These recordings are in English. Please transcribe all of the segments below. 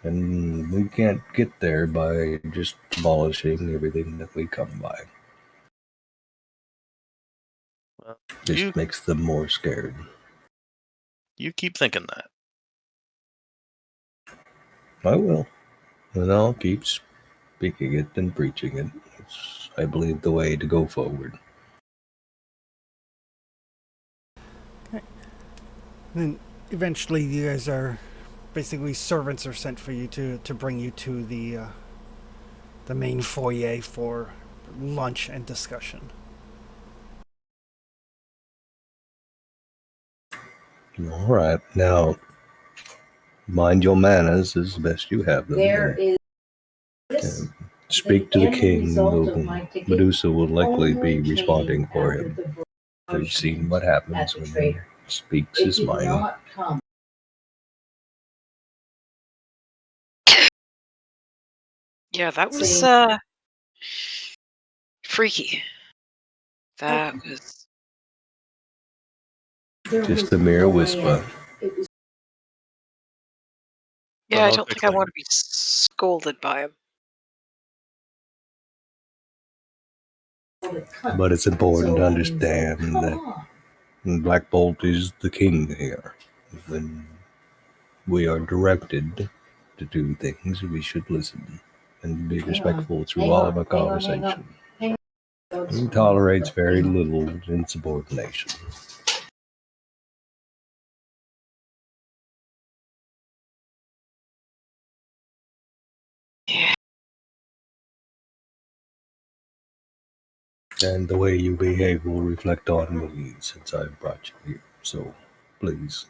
And we can't get there by just demolishing everything that we come by. Well, Just makes them more scared. You keep thinking that. I will. And I'll keep speaking it and preaching it. It's, I believe, the way to go forward. Then eventually you guys are basically servants are sent for you to bring you to the main foyer for lunch and discussion. All right. Now, mind your manners as best you have them. There is. Speak to the king. Medusa will likely be responding for him. We've seen what happens when he speaks his mind. Yeah, that was freaky. That was just a mere whisper. Yeah, I don't think I want to be scolded by him. But it's important to understand that Black Bolt is the king here. When we are directed to do things, we should listen and be respectful through all of our conversation. He tolerates very little insubordination. Yeah. And the way you behave will reflect on me since I've brought you here. So, please.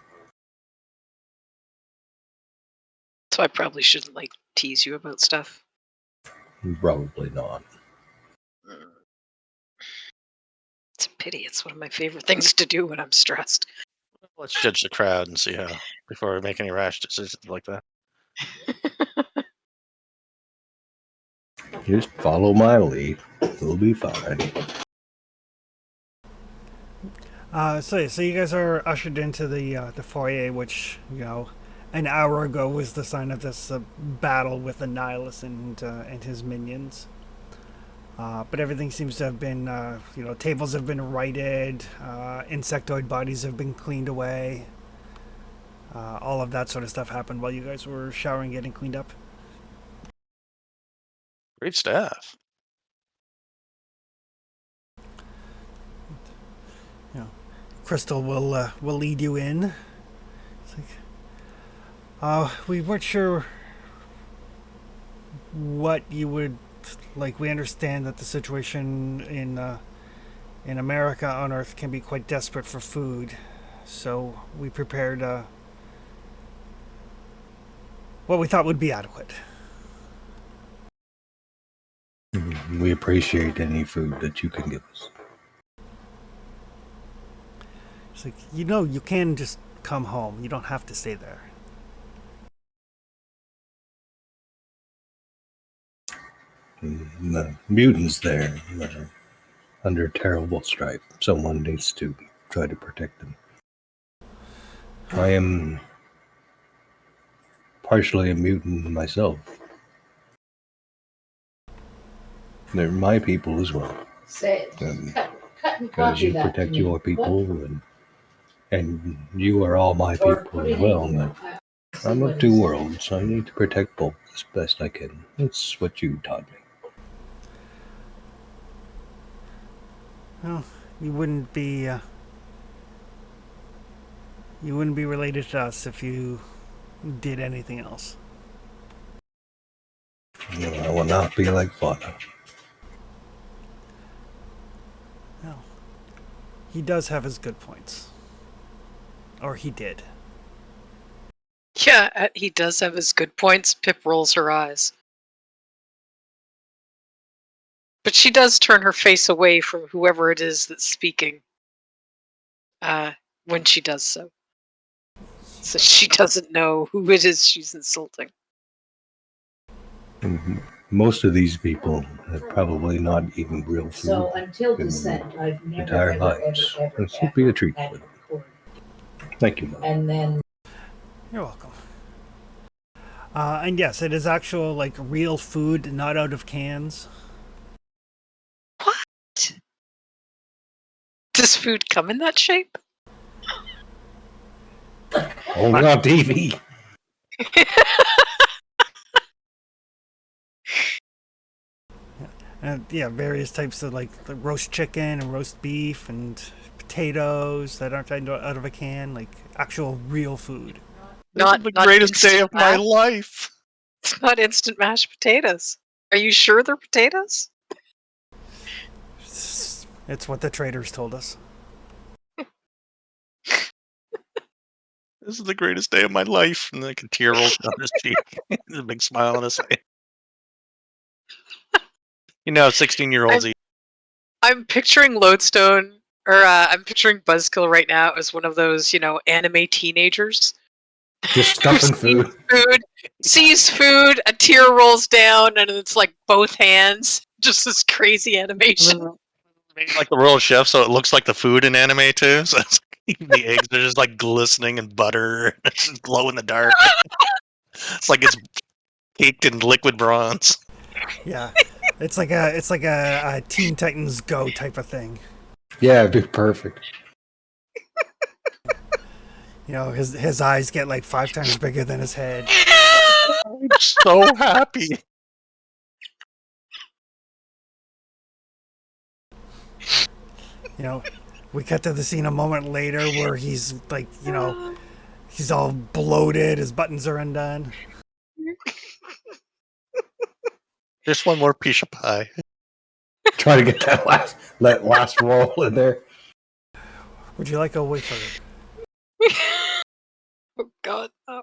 So I probably shouldn't, tease you about stuff. Probably not. It's a pity. It's one of my favorite things to do when I'm stressed. Let's judge the crowd and see how before we make any rash decisions like that. Just follow my lead. We'll be fine. So you guys are ushered into the foyer, which, an hour ago was the sign of this battle with the Nihilus and his minions. But everything seems to have been, tables have been righted, insectoid bodies have been cleaned away. All of that sort of stuff happened while you guys were showering, getting cleaned up. Great staff. Crystal will lead you in. It's like, we weren't sure what you would like. We understand that the situation in America on Earth can be quite desperate for food, so we prepared what we thought would be adequate. We appreciate any food that you can give us. It's like, you can just come home. You don't have to stay there. The mutants there are under terrible strife. Someone needs to try to protect them. I am partially a mutant myself. They're my people as well. Because you protect your people, and you are all my people as well. But I'm of two worlds, so I need to protect both as best I can. That's what you taught me. Well, you wouldn't be related to us if you did anything else. I will not be like father. No. He does have his good points. Or he did. Yeah, he does have his good points. Pip rolls her eyes. But she does turn her face away from whoever it is that's speaking when she does so. So she doesn't know who it is she's insulting. Most of these people have probably not eaten real food So until descent, I've never entire lives. This would be a treat for them. Thank you, Mom. And then You're welcome. And yes, it is actual like real food, not out of cans. What? Does food come in that shape? Only on TV. And yeah, various types of like the roast chicken and roast beef and potatoes that aren't out of a can, like actual real food. This is the greatest day of my life. It's not instant mashed potatoes. Are you sure they're potatoes? It's what the traders told us. This is the greatest day of my life. And like a tear rolls down his cheek. There's a big smile on his face. 16-year-olds eat. I'm picturing Lodestone, or I'm picturing Buzzkill right now as one of those, anime teenagers. Just stuffing food. Sees food, a tear rolls down, and it's like both hands. Just this crazy animation. Made like the royal chef, so it looks like the food in anime too. So it's the eggs are just like glistening in butter. It's just glow in the dark. It's like it's caked in liquid bronze. Yeah, it's like a Teen Titans Go type of thing. Yeah, it'd be perfect. His eyes get like 5 times bigger than his head. I'm so happy. We cut to the scene a moment later where he's like, he's all bloated, his buttons are undone. Just one more piece of pie. Try to get that last roll in there. Would you like a wafer? Oh God. Oh.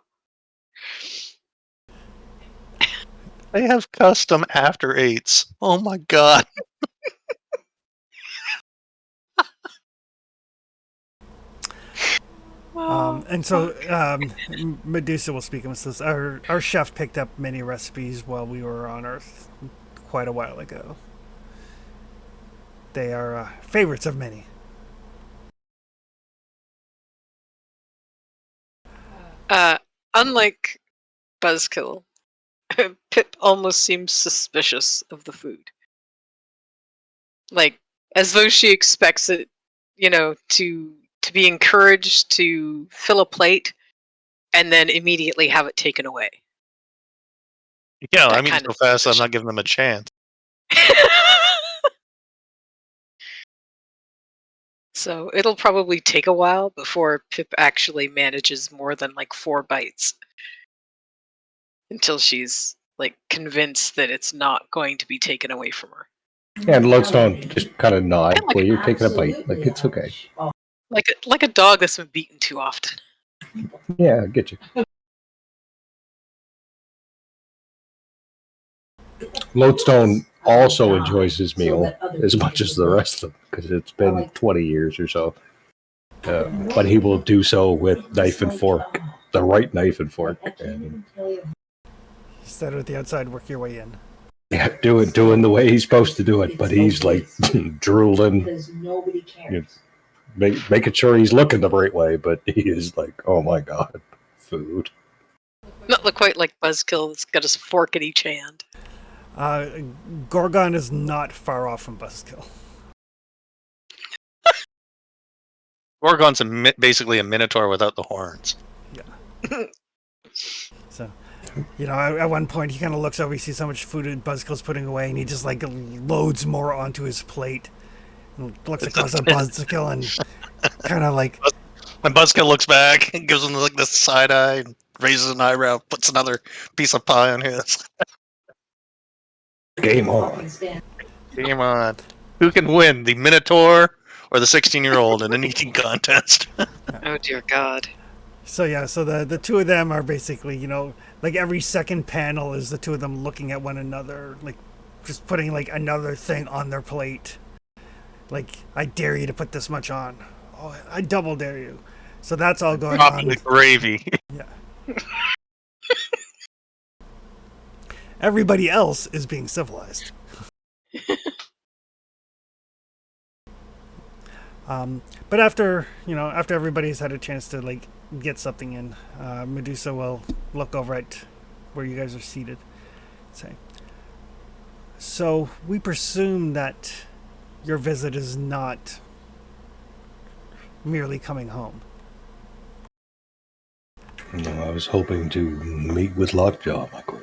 They have custom after eights. Oh my God. And so Medusa will speak and says, our chef picked up many recipes while we were on Earth quite a while ago. They are favorites of many. Unlike Buzzkill, Pip almost seems suspicious of the food. Like, as though she expects it, to be encouraged to fill a plate and then immediately have it taken away. Yeah, That I mean kind so of fast I'm not giving them a chance. So it'll probably take a while before Pip actually manages more than like 4 bites. Until she's like convinced that it's not going to be taken away from her. And Lodestone just kind of nod Yeah, like- while you're taking a bite. Like, it's okay. Like a dog that's been beaten too often. Yeah, I get you. Lodestone also enjoys his meal as much as the rest of them because it's been 20 years or so. But he will do so with knife and fork, the right knife and fork, and Start at the outside, work your way in. yeah, doing the way he's supposed to do it. But he's like drooling, making sure he's looking the right way. But he is like, oh my God, food. Not look quite like Buzzkill that's got his fork in each hand. Gorgon is not far off from Buzzkill. Gorgon's basically a minotaur without the horns. Yeah. So, at one point he kind of looks over, he sees how much food Buzzkill's putting away, and he just like loads more onto his plate. And looks across at Buzzkill and kind of like. When Buzzkill looks back and gives him like this side eye and raises an eyebrow, puts another piece of pie on his. Game on. Game on. Who can win, the Minotaur or the 16-year-old in an eating contest? Oh dear God. So yeah, so the two of them are basically, like every second panel is the two of them looking at one another, like just putting like another thing on their plate. Like, I dare you to put this much on. Oh, I double dare you. So that's all going on. The gravy. Yeah. Everybody else is being civilized. But after everybody's had a chance to like get something in, Medusa will look over at where you guys are seated. Say. So we presume that your visit is not merely coming home. No, I was hoping to meet with Lockjaw, Michael.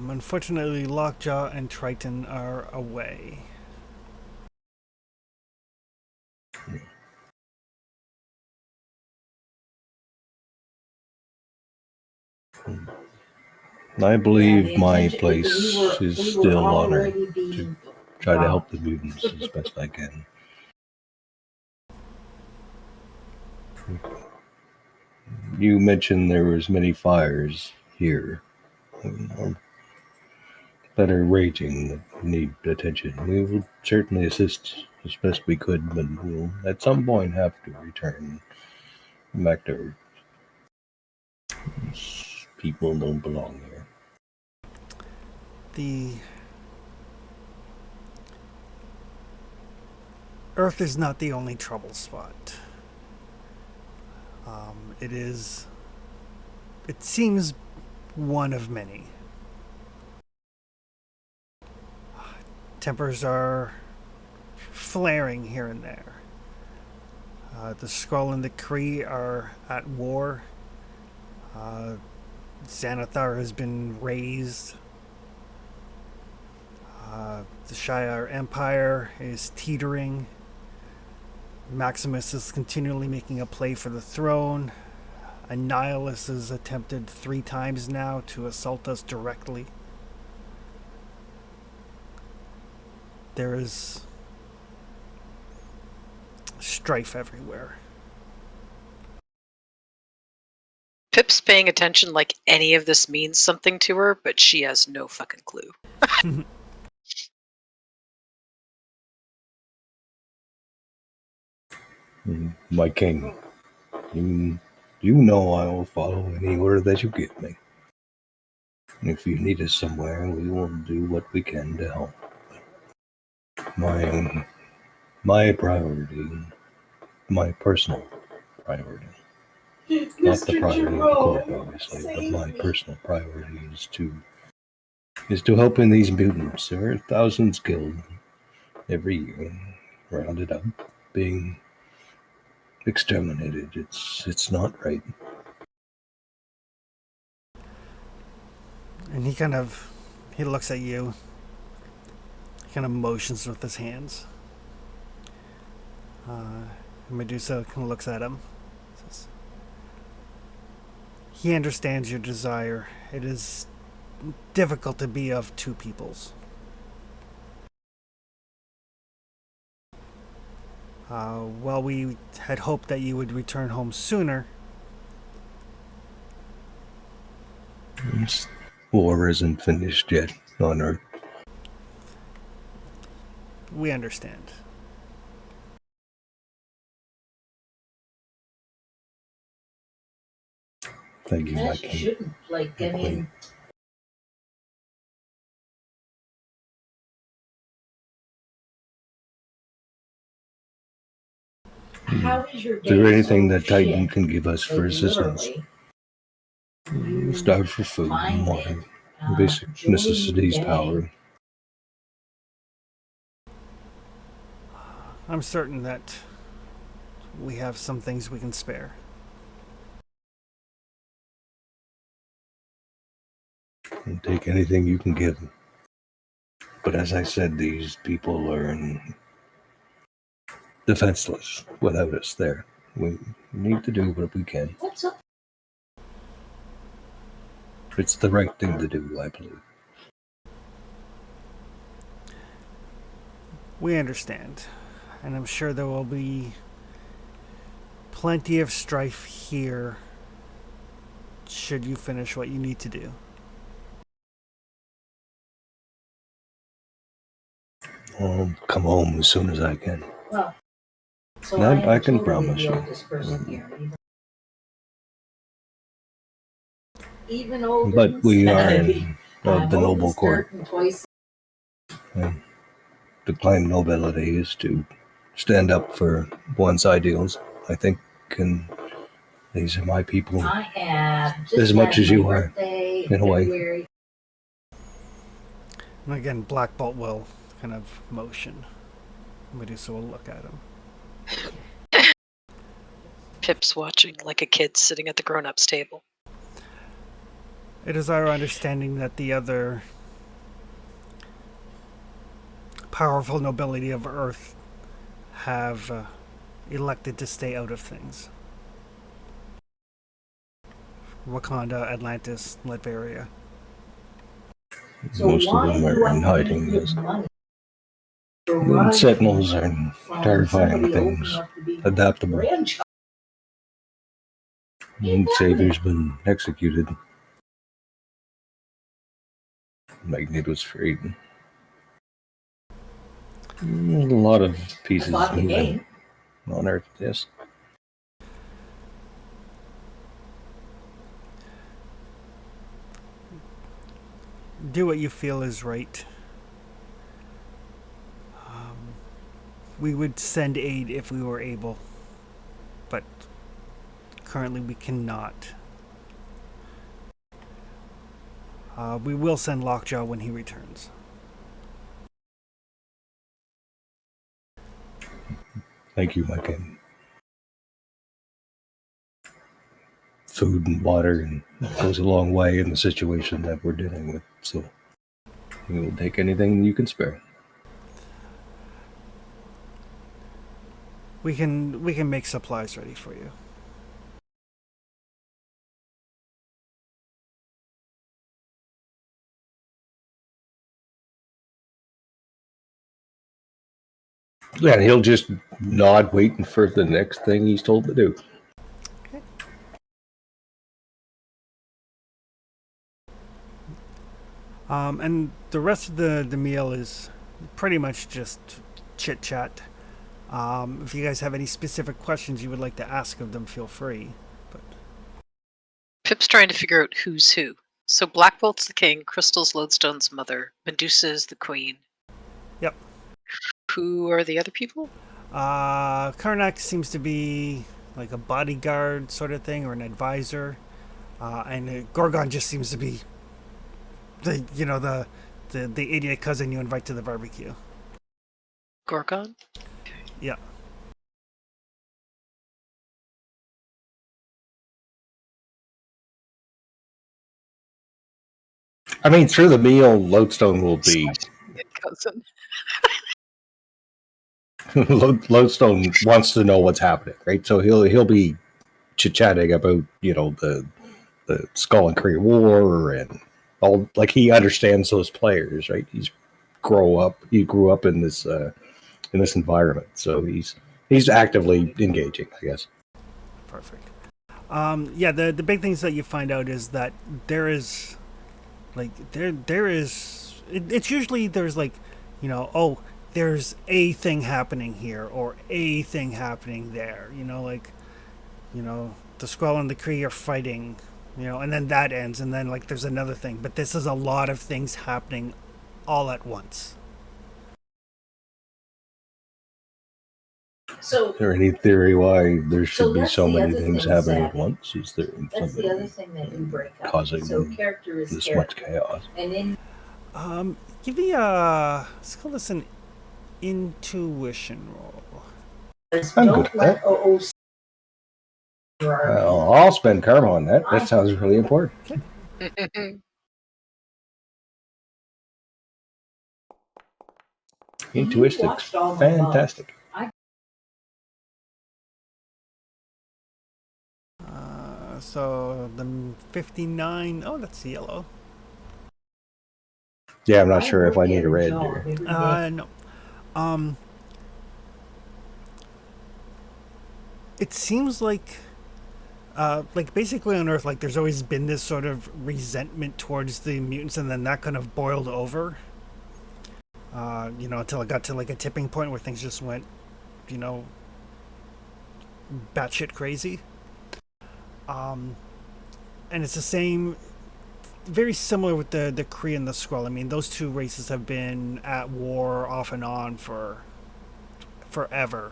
Unfortunately, Lockjaw and Triton are away. I believe my place is still honored to try to help the mutants as best I can. You mentioned there was many fires here that are raging that need attention. We will certainly assist as best we could, but we'll at some point have to return back to Earth. These people don't belong here. The Earth is not the only trouble spot. It seems one of many. Tempers are flaring here and there. The Skrull and the Kree are at war. Xanathar has been razed. The Shire Empire is teetering. Maximus is continually making a play for the throne. Annihilus has attempted 3 times now to assault us directly. There is strife everywhere. Pip's paying attention like any of this means something to her, but she has no fucking clue. My king, you know I will follow any order that you give me. If you need us somewhere, we will do what we can to help. My priority, my personal priority, not the priority of the court, obviously, but my personal priority is to helping these mutants. There are thousands killed every year, rounded up, being exterminated. It's not right. And he looks at you. He kind of motions with his hands. Medusa kind of looks at him. Says, he understands your desire. It is difficult to be of 2 peoples. While we had hoped that you would return home sooner, This war isn't finished yet on Earth. we understand. Thank you, my That king. shouldn't, like, I mean, how is your Is there day anything so that Titan shit? can give us for Like, assistance? literally, you Starve for food, find water, it, basic Julie necessities, Day. power. I'm certain that we have some things we can spare. And take anything you can give. But as I said, these people are defenseless without us there. We need to do what we can. What's up? It's the right thing to do, I believe. We understand. And I'm sure there will be plenty of strife here should you finish what you need to do. I'll come home as soon as I can. Well, so That I can totally promise the you. oldest person here. Even older But than we are Sandy. of the noble Oldest court. and twice. And to claim nobility is to stand up for one's ideals, I think, and These are my people. I have just As much had as you my are, birthday in a way. February. And again, Black Bolt will kind of motion. Medusa will look at him. Pip's watching like a kid sitting at the grown-ups table. It is our understanding that the other powerful nobility of Earth have elected to stay out of things. Wakanda, Atlantis, Latveria. So Most of why them do are I in need hiding. to Yes. give money? And sentinels are From terrifying somebody old things, enough to be my adaptable. grandchild. And Xavier's been executed. Magneto's freed. A lot of pieces Bought the moving game. on Earth, yes. Do what you feel is right. We would send aid if we were able, but currently we cannot. We will send Lockjaw when he returns. Thank you, my king. Food and water and goes a long way in the situation that we're dealing with, so we will take anything you can spare. We can make supplies ready for you. Yeah, and he'll just nod, waiting for the next thing he's told to do. And the rest of the meal is pretty much just chit chat. If you guys have any specific questions you would like to ask of them, feel free. But Pip's trying to figure out who's who. So Black Bolt's the king, Crystal's Lodestone's mother, Medusa's the queen. Yep. Who are the other people? Karnak seems to be like a bodyguard sort of thing, or an advisor, and Gorgon just seems to be the idiot cousin you invite to the barbecue. Gorgon? Yeah. I mean, through the meal, Lodestone will be. Cousin. Lodestone wants to know what's happening, right? So he'll be chit-chatting about the Skull and Kree War and all. Like, he understands those players, right? He grew up in this environment, so he's actively engaging, I guess. Perfect. Yeah, the big things that you find out is that there is, like, there is. It's usually there's like, there's a thing happening here or a thing happening there. The Skrull and the Kree are fighting, and then that ends, and then like there's another thing. But this is a lot of things happening all at once. So Is there any theory why there should be that's so the many other things thing, happening Zach. at once? Is there that's the other something thing that you break up. causing So character is this character. much chaos? And then Give me a, let's call this an intuition roll. I'm don't good at let that. OOC. I'll spend karma on that. That sounds really important. Intuition's fantastic. So the 59. Oh, that's yellow. Yeah, I'm not sure if I need a red or. No. It seems like basically on Earth, like there's always been this sort of resentment towards the mutants, and then that kind of boiled over. Until it got to like a tipping point where things just went, batshit crazy. And it's the same, very similar with the Kree and the Skrull. I mean, those two races have been at war off and on for forever.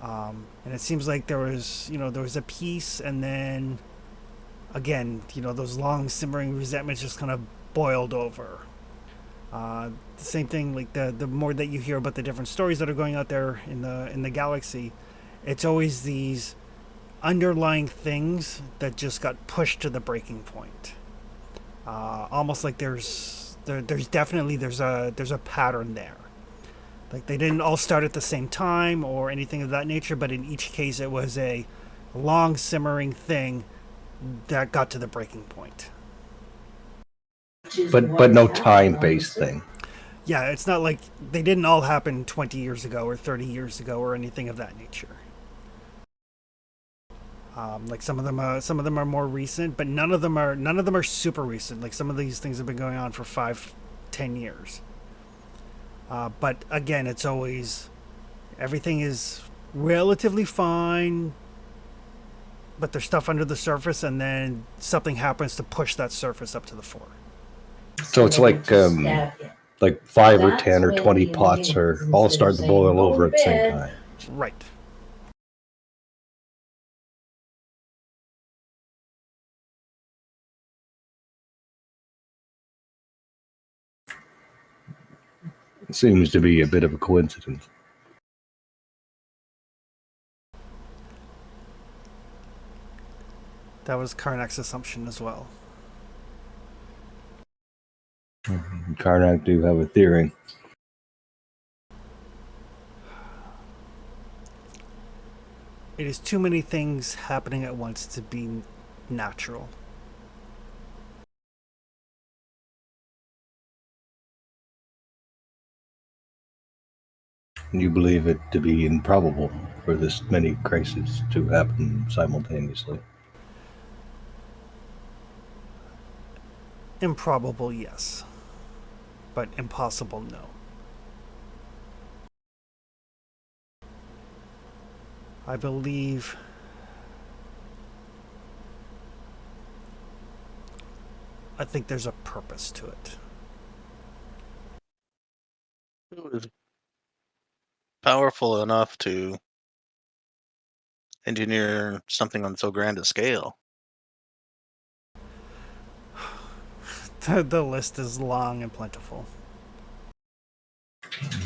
And it seems like there was a peace, and then again, those long simmering resentments just kind of boiled over. The same thing, like the more that you hear about the different stories that are going out there in the galaxy, it's always these underlying things that just got pushed to the breaking point. Almost like there's definitely there's a pattern there. Like they didn't all start at the same time or anything of that nature, but in each case it was a long simmering thing that got to the breaking point. But no time-based thing. Yeah, it's not like they didn't all happen 20 years ago or 30 years ago or anything of that nature. Like some of them are more recent, but none of them are super recent. Like some of these things have been going on for 5-10 years. But again, it's always everything is relatively fine, but there's stuff under the surface, and then something happens to push that surface up to the fore. So it's like 5 or 10 or 20 pots are all starting to boil over at the same time. Right. It seems to be a bit of a coincidence. That was Karnak's assumption as well. Karnak do have a theory. It is too many things happening at once to be natural. You believe it to be improbable for this many crises to happen simultaneously. Improbable, yes. But impossible, no. I believe I think there's a purpose to it. It was powerful enough to engineer something on so grand a scale. The list is long and plentiful.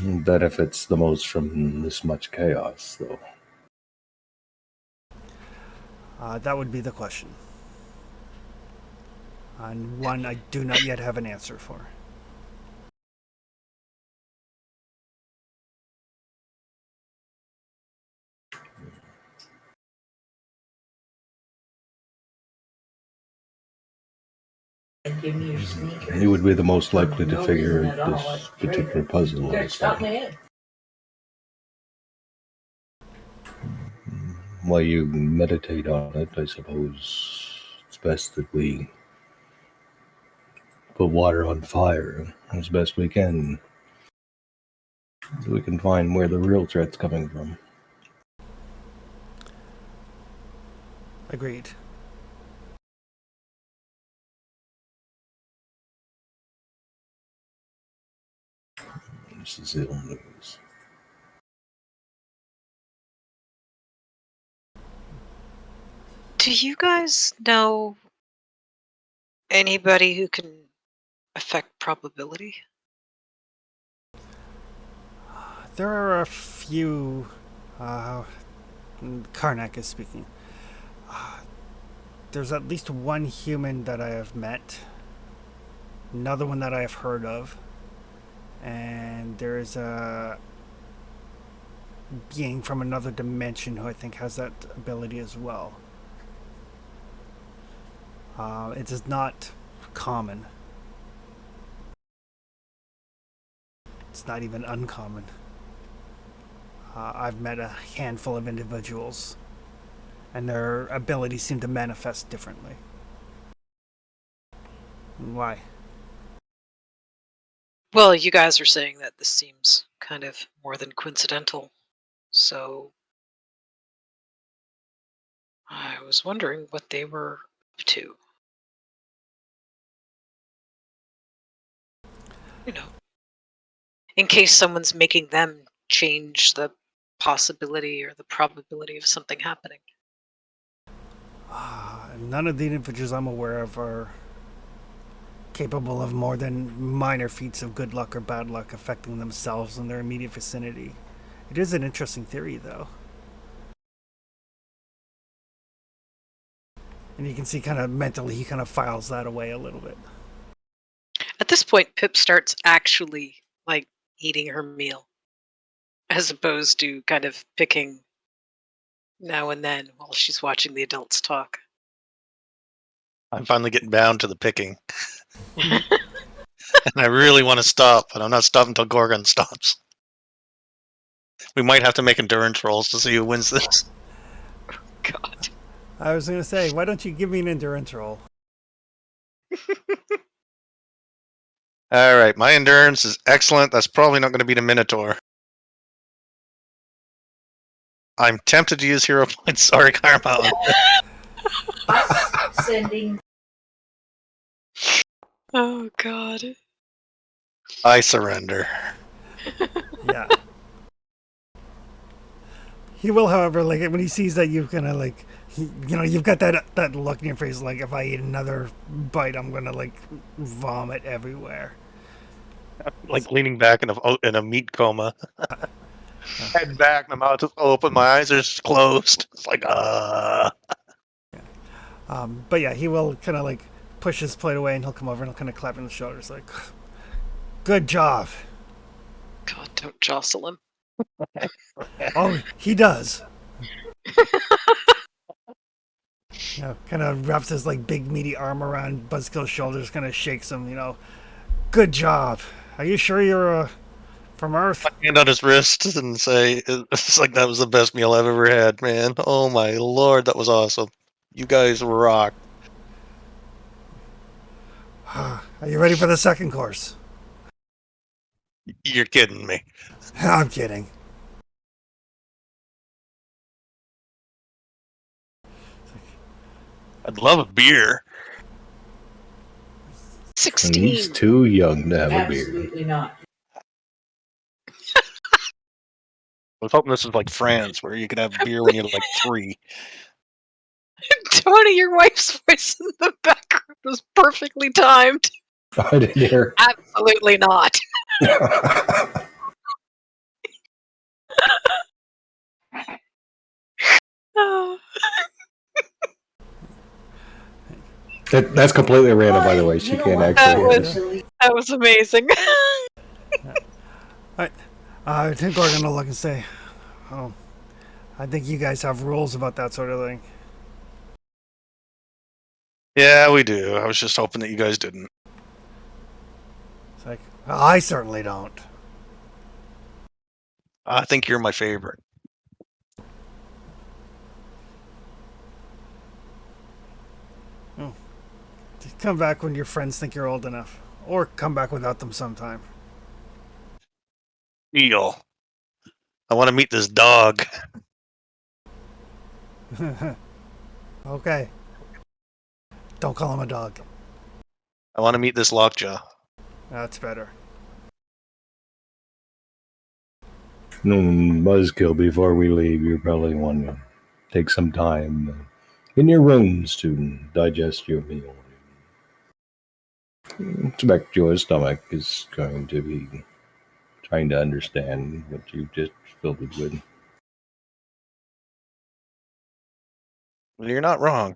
Benefits the most from this much chaos, though. That would be the question. And one I do not yet have an answer for. You would be the most likely to figure this particular puzzle out. While you meditate on it, I suppose it's best that we put water on fire as best we can, so we can find where the real threat's coming from. Agreed. This is ill news. Do you guys know anybody who can affect probability? There are a few. Karnak is speaking. There's at least one human that I have met, another one that I have heard of, and there is a being from another dimension who I think has that ability as well. It is not common. It's not even uncommon. I've met a handful of individuals, and their abilities seem to manifest differently. Why? Well, you guys are saying that this seems kind of more than coincidental. So I was wondering what they were up to. You know, in case someone's making them change the possibility or the probability of something happening. None of the individuals I'm aware of are capable of more than minor feats of good luck or bad luck affecting themselves and their immediate vicinity. It is an interesting theory, though. And you can see kind of mentally he kind of files that away a little bit. At this point, Pip starts actually like eating her meal, as opposed to kind of picking now and then while she's watching the adults talk. I'm finally getting down to the picking. And I really want to stop, but I'm not stopping until Gorgon stops. We might have to make endurance rolls to see who wins this. God. I was going to say, why don't you give me an endurance roll? All right, my endurance is excellent. That's probably not going to beat a Minotaur. I'm tempted to use hero points. Sorry, Karma. Sending. Oh God. I surrender. Yeah. He will, however, like when he sees that you've kind of like, you've got that look in your face, like if I eat another bite, I'm gonna like vomit everywhere. Like leaning back in a meat coma. Head back, my mouth is open, my eyes are closed. It's like, But yeah, he will kind of like push his plate away, and he'll come over and he'll kind of clap on the shoulders, like, "Good job." God, don't jostle him. Oh, he does. Kind of wraps his like big meaty arm around Buzzkill's shoulders, kind of shakes him. Good job. Are you sure you're from Earth? hand on his wrist and say, it's like that was the best meal I've ever had, man. Oh my lord, that was awesome. You guys rock. Are you ready for the second course? You're kidding me. I'm kidding. I'd love a beer. 16. He's too young to have a beer. Absolutely not. I was hoping this was like France, where you could have beer when you're like 3. Tony, your wife's voice in the background was perfectly timed. I didn't hear. Absolutely not. Oh, That's completely random, by the way. She You know can't what? actually hear was- this. that was amazing. I think we're gonna look and say, "Oh, I think you guys have rules about that sort of thing." Yeah, we do. I was just hoping that you guys didn't. It's like, I certainly don't. I think you're my favorite. Come back when your friends think you're old enough, or come back without them sometime. Deal. I want to meet this dog. Okay. Don't call him a dog. I want to meet this lockjaw. That's better. Buzzkill, before we leave, you probably want to take some time in your rooms to digest your meal. Expect your stomach is going to be trying to understand what you just filled it with. Well, you're not wrong.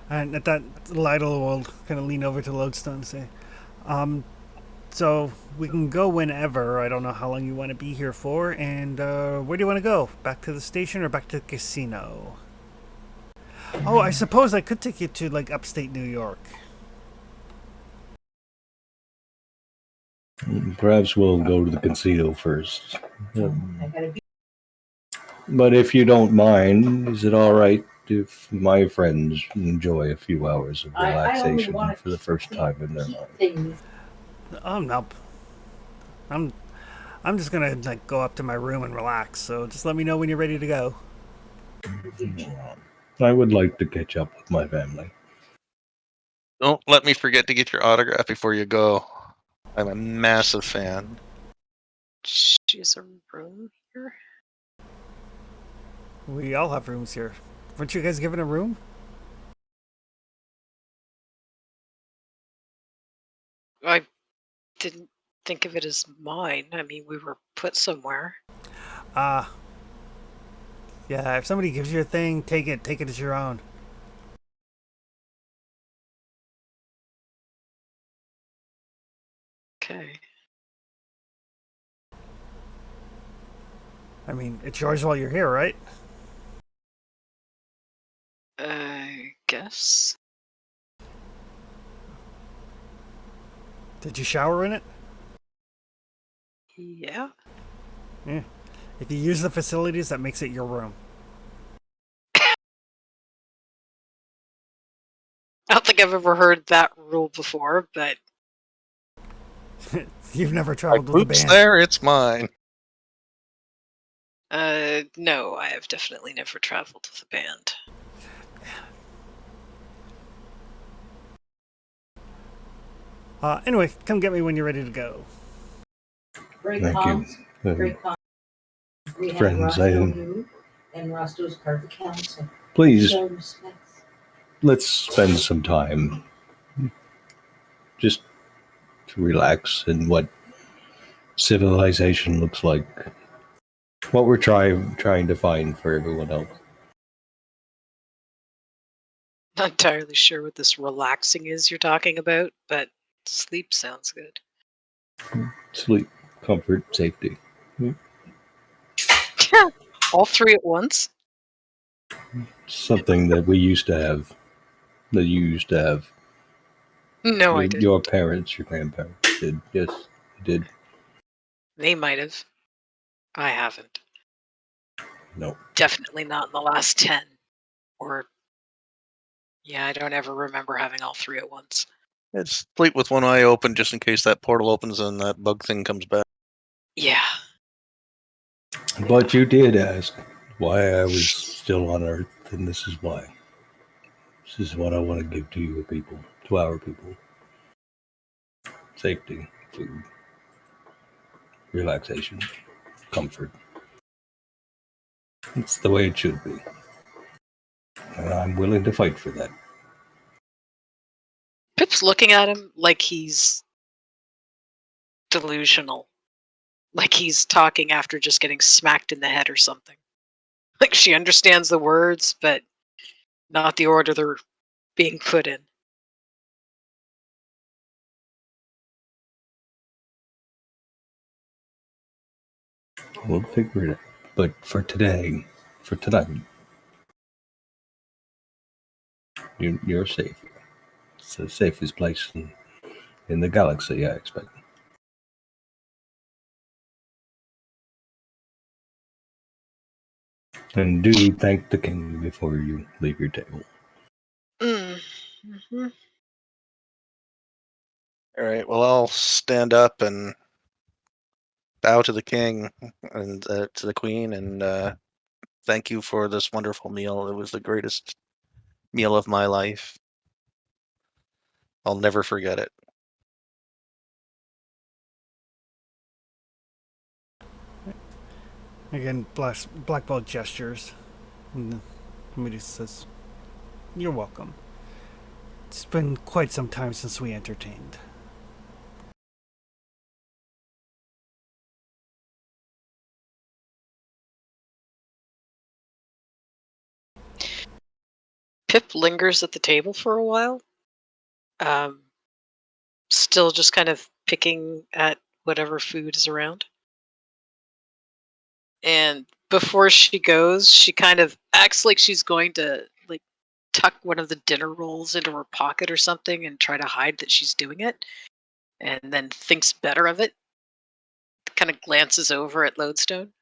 And at that, Lytle will kind of lean over to Lodestone and say, so we can go whenever. I don't know how long you want to be here for. And where do you want to go? Back to the station or back to the casino? Oh, I suppose I could take you to, like, upstate New York. Perhaps we'll go to the casino first. I gotta be. But if you don't mind, is it all right if my friends enjoy a few hours of I only relaxation want to for the first time in their keep life? things. No. I'm just gonna like go up to my room and relax. So just let me know when you're ready to go. I would like to catch up with my family. Don't let me forget to get your autograph before you go. I'm a massive fan. she has a room here. We all have rooms here. Weren't you guys given a room? I didn't think of it as mine. I mean, we were put somewhere. Ah. Yeah, if somebody gives you a thing, take it. Take it as your own. Okay. I mean, it's yours while you're here, right? I guess. Did you shower in it? Yeah. Yeah. If you use the facilities, that makes it your room. I don't think I've ever heard that rule before, but You've never My traveled with a poop's band. there, it's mine. no, I have definitely never traveled with a band. Anyway, come get me when you're ready to go. Great Thank comms. you. Great comms. We have Friends, Roscoe new, and Roscoe's part of the council. Please, Show respects. let's spend some time just to relax in what civilization looks like. What we're trying to find for everyone else. Not entirely sure what this relaxing is you're talking about, but sleep sounds good. Sleep, comfort, safety. All three at once? Something that we used to have. That you used to have. No, I didn't. Your parents, your grandparents did. Yes, you did. They might have. I haven't. No. Definitely not in the last 10. Or, yeah, I don't ever remember having all three at once. Yeah, just sleep with one eye open just in case that portal opens and that bug thing comes back. Yeah. But you did ask why I was still on Earth, and this is why. This is what I want to give to your people, to our people. Safety, food, relaxation, comfort. It's the way it should be. And I'm willing to fight for that. Pip's looking at him like he's delusional. Like he's talking after just getting smacked in the head or something. Like she understands the words, but not the order they're being put in. We'll figure it out. But for today, for tonight, you're safe. It's the safest place in the galaxy, I expect. And do thank the king before you leave your table. Mm-hmm. All right, well, I'll stand up and bow to the king and to the queen and thank you for this wonderful meal. It was the greatest meal of my life. I'll never forget it. Again, Black Belt gestures. And somebody says, "You're welcome. It's been quite some time since we entertained." Pip lingers at the table for a while, still just kind of picking at whatever food is around. And before she goes, she kind of acts like she's going to like tuck one of the dinner rolls into her pocket or something and try to hide that she's doing it, and then thinks better of it. Kind of glances over at Lodestone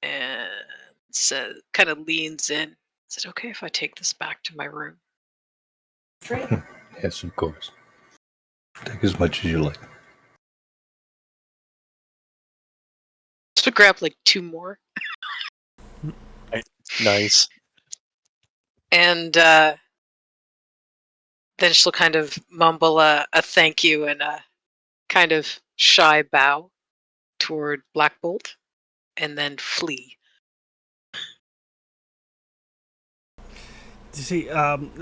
and says, kind of leans in. Is it okay if I take this back to my room? Trade. Yes, of course. Take as much as you like. So grab like 2 more. Nice. And then she'll kind of mumble a thank you and a kind of shy bow toward Black Bolt and then flee. You see,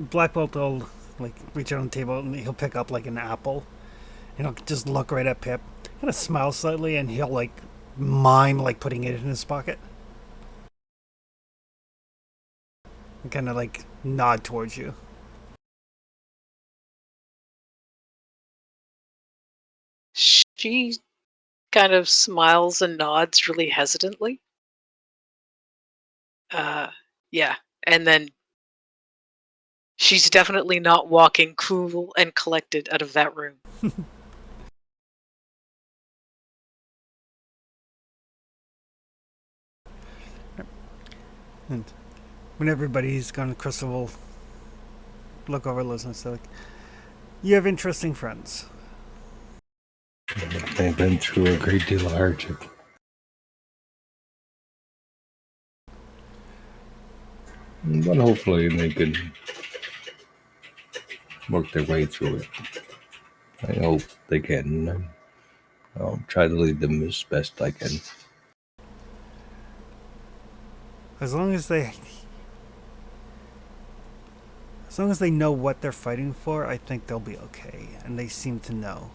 Black Bolt will like reach out on the table and he'll pick up like an apple, and he'll just look right at Pip, kind of smile slightly, and he'll like mime like putting it in his pocket, and kind of like nod towards you. She kind of smiles and nods really hesitantly. Yeah, and then she's definitely not walking cool and collected out of that room. And when everybody's gone, Crystal will look over Liz and say, like, "You have interesting friends." They've been through a great deal of hardship. But hopefully they can work their way through it. I hope they can. I'll try to lead them as best I can. As long as they know what they're fighting for, I think they'll be okay, and they seem to know.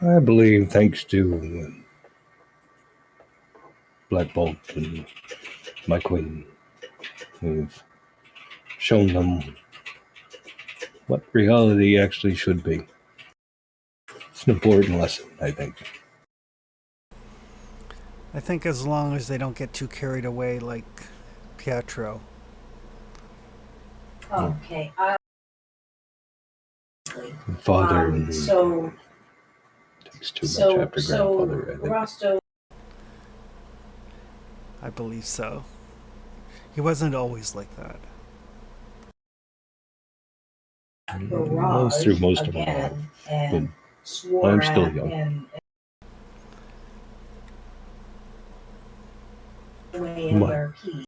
I believe, thanks to Black Bolt and my queen, we've shown them what reality actually should be. It's an important lesson, I think. I think as long as they don't get too carried away like Pietro. Okay. Father So takes too much after grandfather, I think. Rosto, I believe so. He wasn't always like that. Goes through most of my life, and but swore I'm still at young. and away But their key.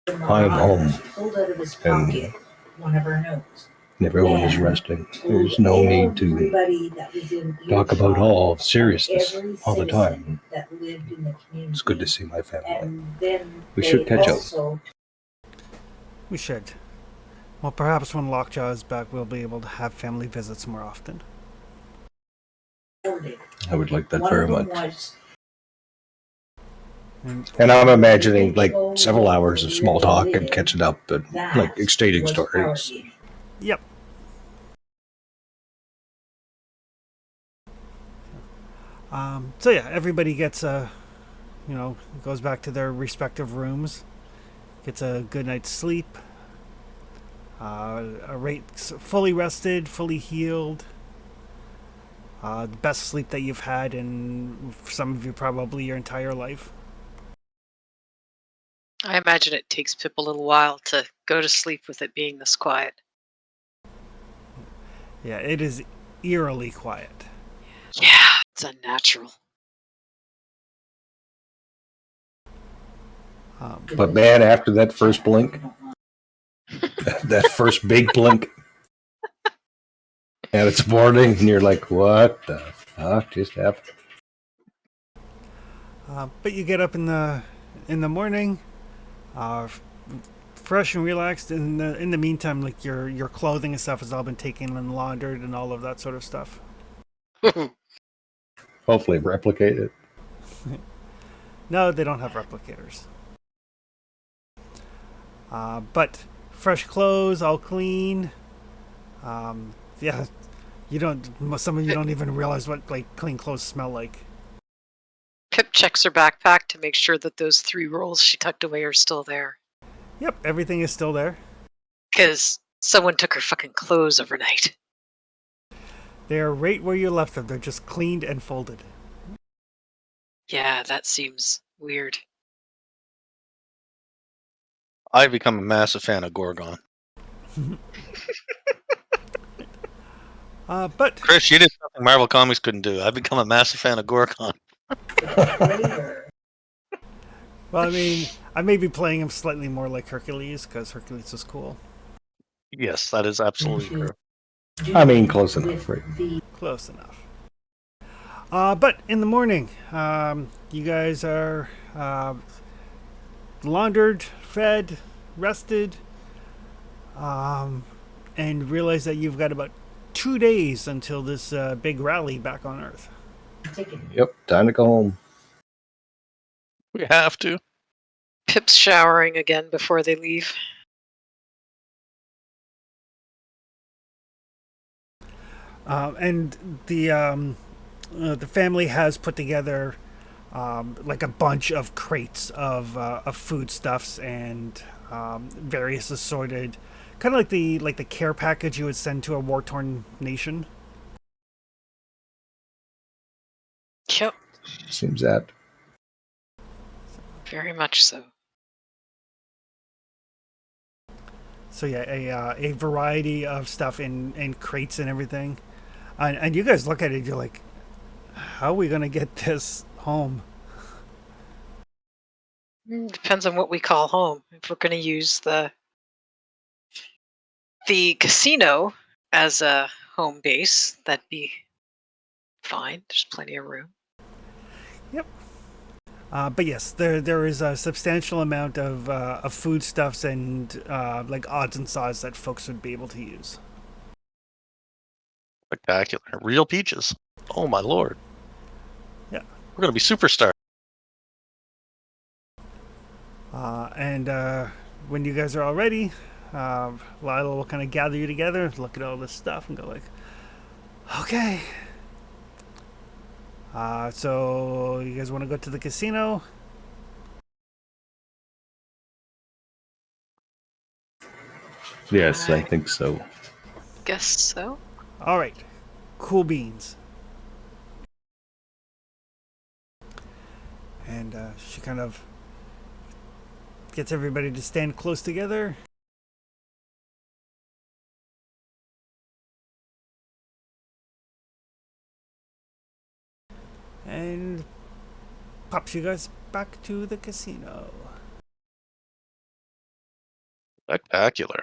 I'm home, Pulled out of his and pocket one of her notes. everyone is resting. There's no need to Everybody that was in talk about all seriousness every all the citizen time. that lived in the community. It's good to see my family. And then We should catch up. also We should. Well, perhaps when Lockjaw is back, we'll be able to have family visits more often. ordered. I would like that One very of them much. was And I'm imagining like several hours of small talk and catching up and like exchanging was stories. Harvey. Yep. So yeah, everybody gets goes back to their respective rooms, gets a good night's sleep, fully rested, fully healed. The best sleep that you've had in, for some of you, probably your entire life. I imagine it takes Pip a little while to go to sleep with it being this quiet. Yeah, it is eerily quiet. Yeah, it's unnatural. But man, after that first blink, that first big blink, and it's morning, and you're like, what the fuck just happened? But you get up in the morning, fresh and relaxed. In the meantime, like your clothing and stuff has all been taken and laundered and all of that sort of stuff. Hopefully replicate it. No, they don't have replicators. But fresh clothes, all clean. Yeah, some of you don't even realize what like clean clothes smell like. Pip checks her backpack to make sure that those 3 rolls she tucked away are still there. Yep, everything is still there. Because someone took her fucking clothes overnight. They're right where you left them. They're just cleaned and folded. Yeah, that seems weird. I've become a massive fan of Gorgon. But Chris, you did something Marvel Comics couldn't do. I've become a massive fan of Gorgon. well, I mean, I may be playing him slightly more like Hercules because Hercules is cool. Yes, that is absolutely true. I mean, close enough, right? Close enough. But in the morning, you guys are laundered, fed, rested, and realize that you've got about 2 days until this big rally back on Earth. Take it. Yep, time to go home. We have to. Pip's showering again before they leave. And the family has put together like a bunch of crates of foodstuffs and various assorted, kind of like the care package you would send to a war torn nation. Yep, Seems that. very much so. So yeah, a variety of stuff in crates and everything. And you guys look at it, you're like, how are we gonna get this home? Depends on what we call home. If we're going to use the casino as a home base, that'd be fine. There's plenty of room. Yep. But yes, there is a substantial amount of foodstuffs and like odds and sods that folks would be able to use. Spectacular. Real peaches. Oh my lord. Yeah. We're gonna be superstars. And when you guys are all ready, Lila will kind of gather you together, look at all this stuff, and go like, okay. So you guys want to go to the casino? Yes, I think so. Guess so. All right. Cool beans. And she kind of gets everybody to stand close together. And pops you guys back to the casino. Spectacular.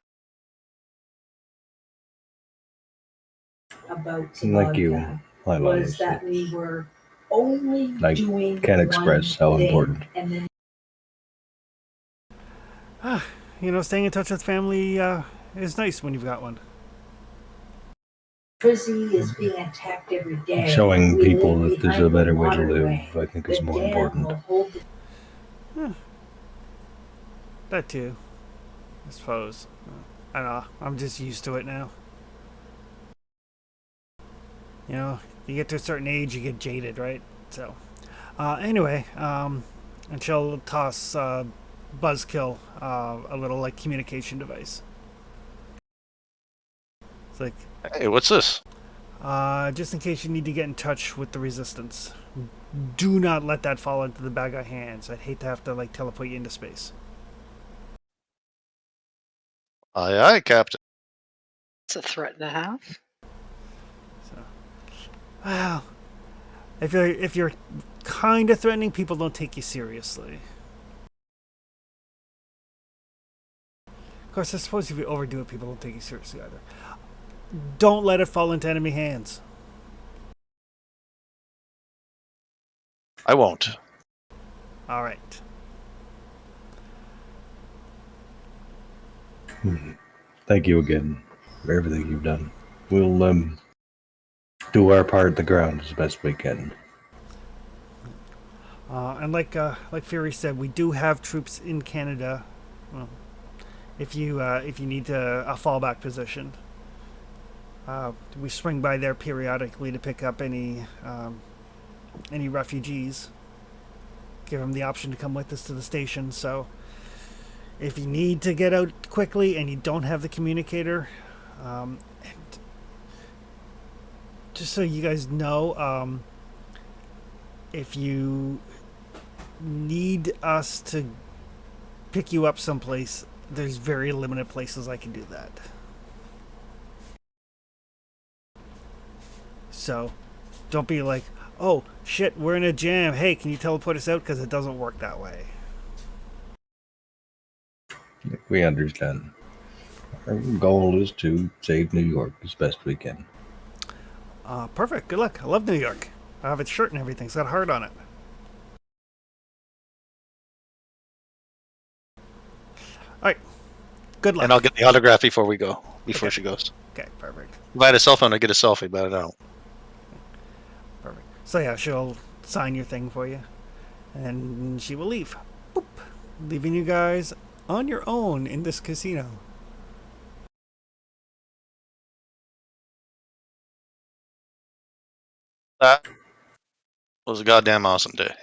About Like you, vodka I was that we were only I doing can't express one how thing, important. and then Staying in touch with family is nice when you've got one. Frizzy is being attacked every day. Showing We people live that there's behind a better the way to waterway. live, I think, The is more dam important. will hold the That too, I suppose. I don't know. I'm just used to it now. You know, you get to a certain age, you get jaded, right? So, anyway, and she'll toss Buzzkill a little like communication device. It's like, Hey, what's this? just in case you need to get in touch with the resistance, do not let that fall into the bag of hands. I'd hate to have to like teleport you into space. Aye, aye, Captain. It's a threat and a half. So, well, if you're kind of threatening, people don't take you seriously. Of course, I suppose if you overdo it, people don't take you seriously either. Don't let it fall into enemy hands. I won't. All right. Thank you again for everything you've done. We'll do our part at the ground as best we can. And like Fury said, we do have troops in Canada. Well, if you need a fallback position, we swing by there periodically to pick up any refugees. Give them the option to come with us to the station. So if you need to get out quickly and you don't have the communicator, and just so you guys know, if you need us to pick you up someplace, there's very limited places I can do that. So don't be like, oh shit, we're in a jam, hey, can you teleport us out? Because it doesn't work that way. We understand. Our goal is to save New York as best we can. Perfect, good luck. I love New York. I have its shirt and everything. It's got a heart on it. All right. Good luck. And I'll get the autograph before we go. Before Okay. she goes. Okay, perfect. If I had a cell phone, I'd get a selfie, but I don't. Perfect. So yeah, she'll sign your thing for you, and she will leave. Boop. Leaving you guys on your own in this casino. That was a goddamn awesome day.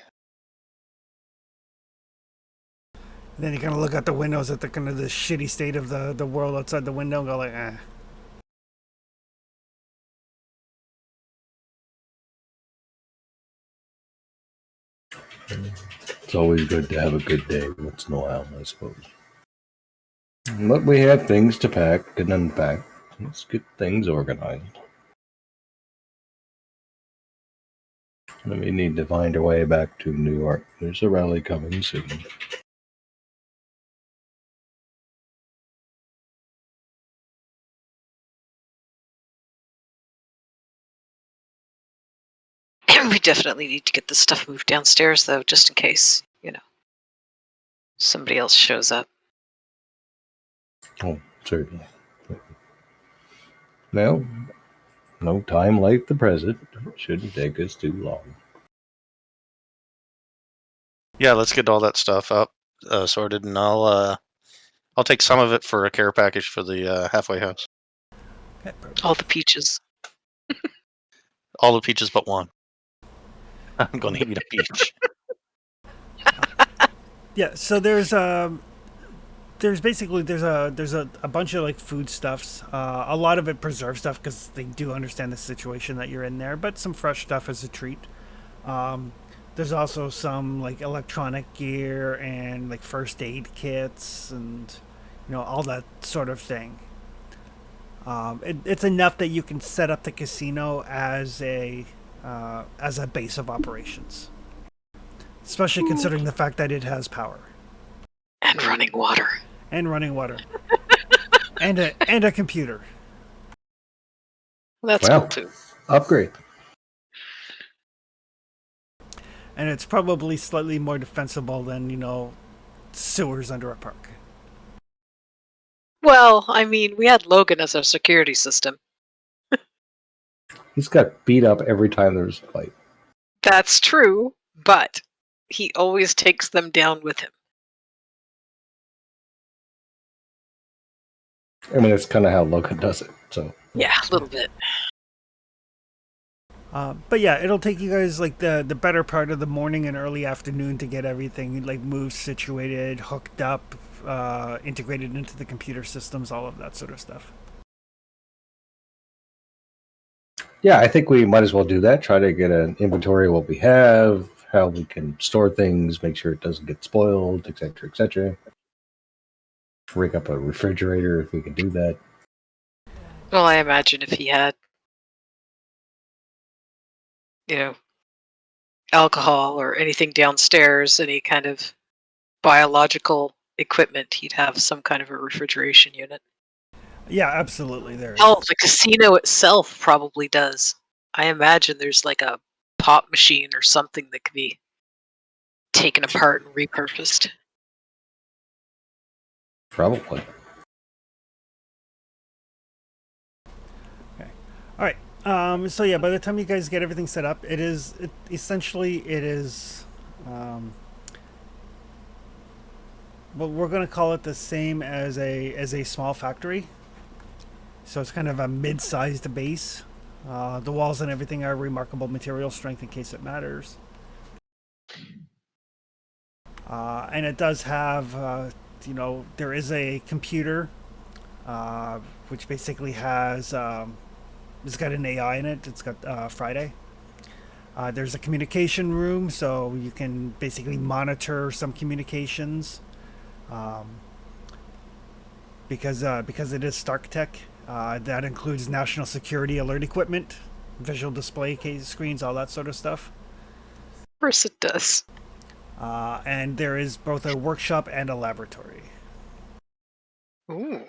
Then you kind of look out the windows at the kind of the shitty state of the world outside the window and go like, eh. It's always good to have a good day once in a while, I suppose. But we have things to pack and unpack. Let's get things organized. And we need to find our way back to New York. There's a rally coming soon. We definitely need to get this stuff moved downstairs, though, just in case, somebody else shows up. Oh, certainly. Well, no time like the present. Shouldn't take us too long. Yeah, let's get all that stuff up, sorted, and I'll take some of it for a care package for the halfway house. Okay, perfect. All the peaches. All the peaches but one. I'm gonna eat a peach. Yeah, so there's basically there's a bunch of like foodstuffs. A lot of it preserved stuff because they do understand the situation that you're in there, but some fresh stuff as a treat. There's also some like electronic gear and like first aid kits and all that sort of thing. It's enough that you can set up the casino as a base of operations, especially considering the fact that it has power And running water. and running water and a computer. That's Well. cool, too. Upgrade. And it's probably slightly more defensible than sewers under a park. Well, I mean, we had Logan as our security system. He's got beat up every time there's a fight. That's true, but he always takes them down with him. I mean, that's kind of how Logan does it. So Yeah, a little bit. But yeah, it'll take you guys like the better part of the morning and early afternoon to get everything like moved, situated, hooked up, integrated into the computer systems, all of that sort of stuff. yeah, I think we might as well do that. Try to get an inventory of what we have, how we can store things, make sure it doesn't get spoiled, etc., etc. Rig up a refrigerator if we can do that. Well, I imagine if he had, alcohol or anything downstairs, any kind of biological equipment, he'd have some kind of a refrigeration unit. Yeah, absolutely. There is. Oh, the casino itself probably does. I imagine there's like a pop machine or something that could be taken apart and repurposed. Probably. All right. So yeah, by the time you guys get everything set up, it is. Well, we're gonna call it the same as a small factory. So it's kind of a mid-sized base. The walls and everything are remarkable material strength in case it matters. And it does have, there is a computer, which basically has, it's got an AI in it. It's got Friday. There's a communication room, so you can basically monitor some communications. Because it is Stark Tech, that includes national security alert equipment, visual display case screens, all that sort of stuff. Of course it does. And there is both a workshop and a laboratory. Ooh.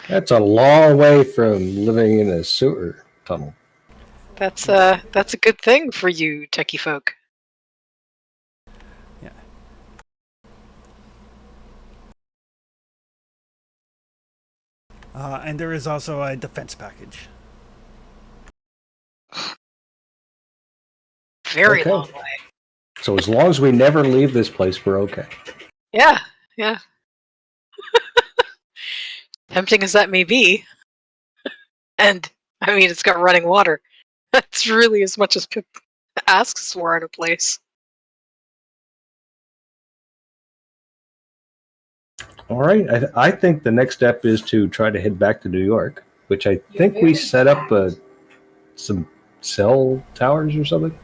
That's a long way from living in a sewer tunnel. That's a good thing for you techie folk. Yeah. And there is also a defense package. Very Okay. long way. So as long as we never leave this place, we're okay. Yeah, yeah. Tempting as that may be. And, I mean, it's got running water. That's really as much as Pip asks for in a place. All right. I think the next step is to try to head back to New York, which I think we very set up some cell towers or something.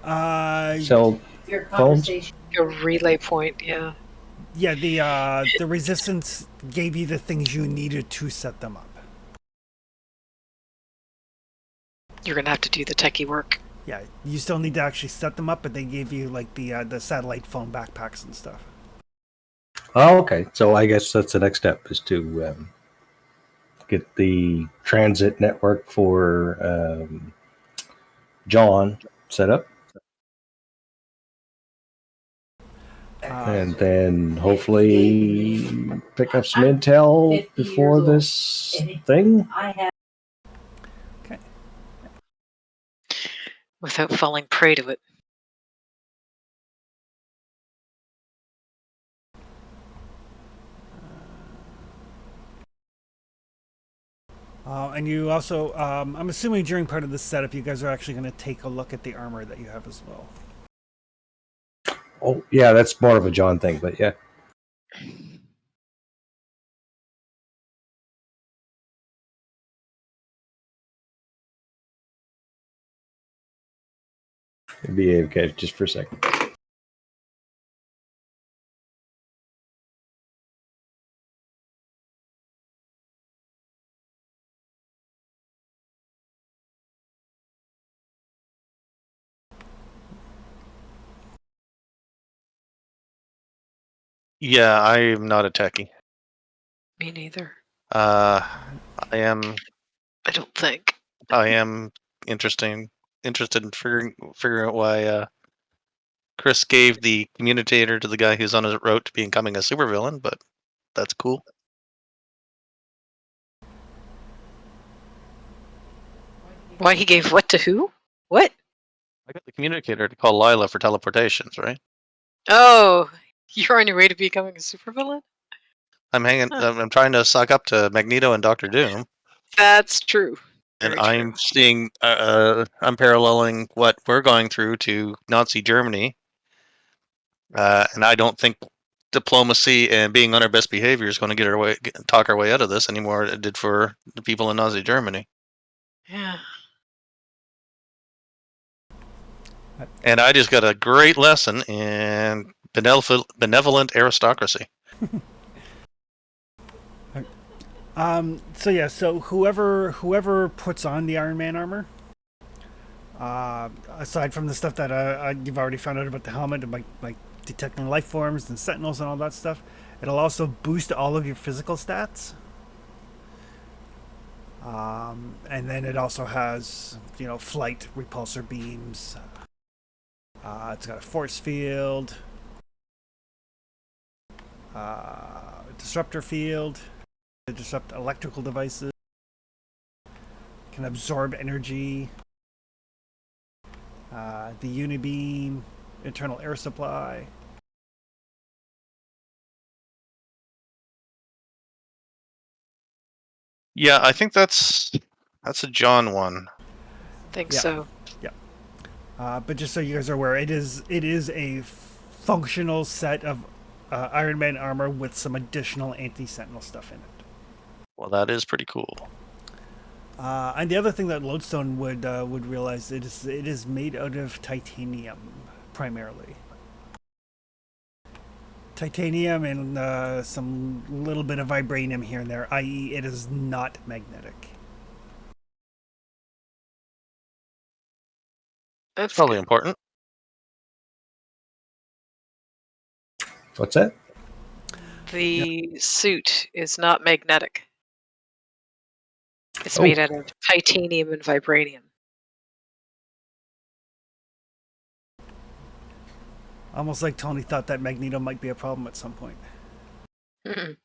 Cell Your phones. conversation. A relay point, yeah. Yeah, the resistance gave you the things you needed to set them up. You're gonna have to do the techie work. Yeah, you still need to actually set them up, but they gave you like the satellite phone backpacks and stuff. Oh, okay. So I guess that's the next step is to get the transit network for John set up. And then hopefully pick up some intel before this thing. I have Okay. Without falling prey to it. And you also, I'm assuming during part of the setup, you guys are actually going to take a look at the armor that you have as well. Oh, yeah, that's more of a John thing, but yeah. Be okay just for a second. Yeah, I'm not a techie. Me neither. I am I don't think. interested in figuring out why Chris gave the communicator to the guy who's on his route to becoming a supervillain, but that's cool. Why he gave what to who? What? I got the communicator to call Lila for teleportations, right? Oh, you're on your way to becoming a supervillain? Huh. I'm trying to suck up to Magneto and Doctor Doom, That's true. and Very I'm true. seeing I'm paralleling what we're going through to Nazi Germany, and I don't think diplomacy and being on our best behavior is going to talk our way out of this anymore. It did for the people in Nazi Germany. Yeah. And I just got a great lesson in benevolent aristocracy. So whoever puts on the Iron Man armor, aside from the stuff that you've already found out about the helmet and like detecting life forms and sentinels and all that stuff, it'll also boost all of your physical stats. And then it also has, flight, repulsor beams. It's got a force field, disruptor field, to disrupt electrical devices, can absorb energy, the unibeam, internal air supply. Yeah, I think that's a John one. Think Yeah. so. But just so you guys are aware, it is a functional set of Iron Man armor with some additional anti-sentinel stuff in it. Well, that is pretty cool. And the other thing that Lodestone would realize it is made out of titanium primarily. Titanium and some little bit of vibranium here and there, i.e., it is not magnetic. That's Probably good. important. What's that? The suit is not magnetic. It's Oh. made out of titanium and vibranium. Almost like Tony thought that Magneto might be a problem at some point. Mm-mm.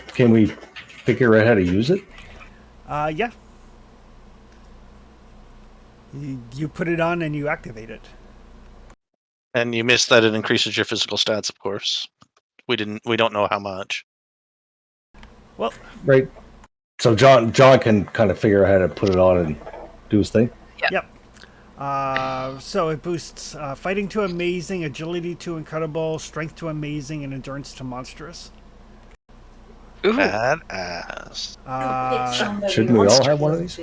Can we figure out how to use it? Yeah. You put it on and you activate it. And you missed that it increases your physical stats, of course. We don't know how much. Well, Right. So John can kind of figure out how to put it on and do his thing. yep. So it boosts fighting to amazing, agility to incredible, strength to amazing, and endurance to monstrous. Ooh. Badass. Shouldn't we all have one of these?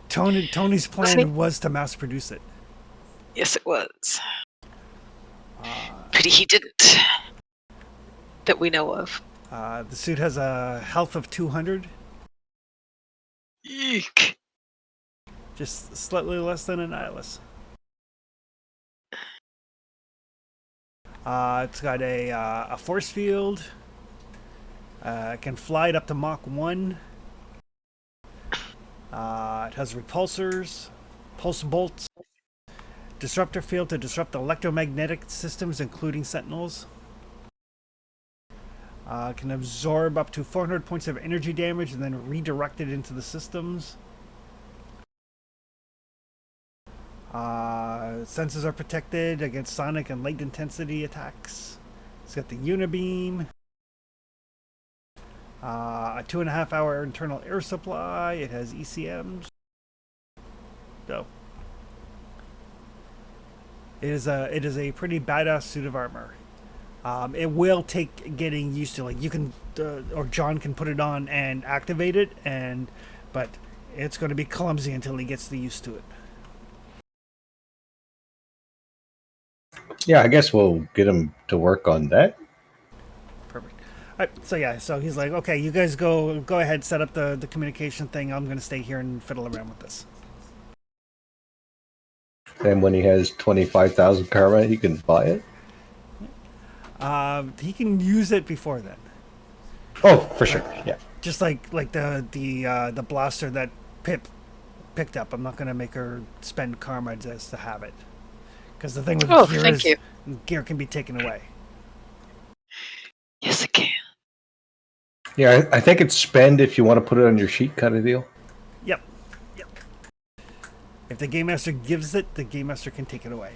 Tony's plan was to mass produce it. Yes, it was. But he didn't. That we know of. The suit has a health of 200, Eek. just slightly less than an Nihilus. It's got a force field. It can fly it up to Mach 1. It has repulsors, pulse bolts, disruptor field to disrupt electromagnetic systems, including sentinels. Can absorb up to 400 points of energy damage and then redirect it into the systems. Senses are protected against sonic and light intensity attacks. It's got the unibeam. A 2.5 hour internal air supply. It has ECMs. So it is a pretty badass suit of armor. It will take getting used to. Like you can, or John can put it on and activate it, but it's going to be clumsy until he gets used to it. Yeah, I guess we'll get him to work on that. Perfect. All right, so yeah, so he's like, okay, you guys go ahead, set up the communication thing. I'm going to stay here and fiddle around with this. And when he has 25,000 karma, he can buy it. He can use it before then. Oh, for sure. Yeah. Just like the blaster that Pip picked up. I'm not going to make her spend karma just to have it. Because the thing with gear is gear can be taken away. Yes, it can. Yeah, I think it's spend if you want to put it on your sheet kind of deal. Yep. If the Game Master gives it, the Game Master can take it away.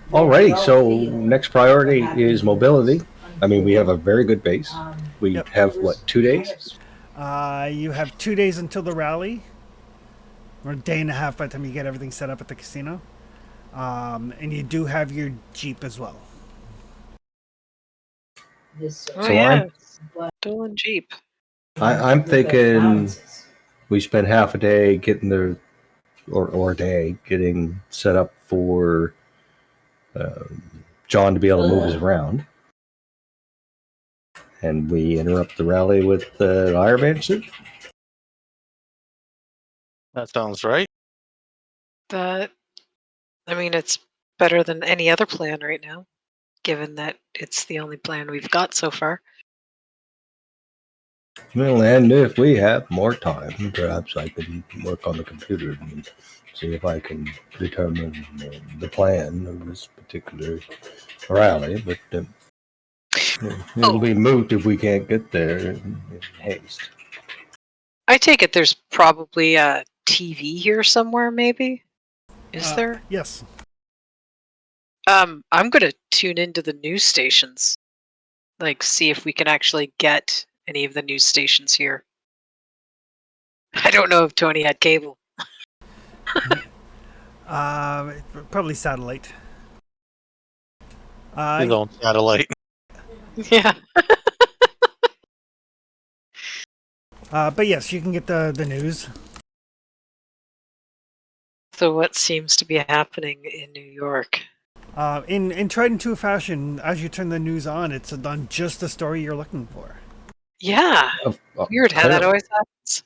Alrighty, so next priority is mobility. I mean, we have a very good base. We have, 2 days? You have 2 days until the rally. Or a day and a half by the time you get everything set up at the casino. And you do have your Jeep as well. Oh, yeah. Stolen Jeep. I'm thinking we spend half a day getting or a day getting set up for John to be able to move us around. And we interrupt the rally with the Iron Man suit. That sounds right. It's better than any other plan right now, given that it's the only plan we've got so far. Well, and if we have more time, perhaps I can work on the computer and see if I can determine the plan of this particular rally. But it'll be moot if we can't get there in haste. I take it there's probably a TV here somewhere, maybe? Is there? Yes. I'm going to tune into the news stations. Like, see if we can actually get any of the news stations here. I don't know if Tony had cable. Probably satellite. His own satellite. Yeah. But yes, you can get the news. So what seems to be happening in New York? In tried and true fashion, as you turn the news on, it's on just the story you're looking for. Yeah. Weird how that always happens.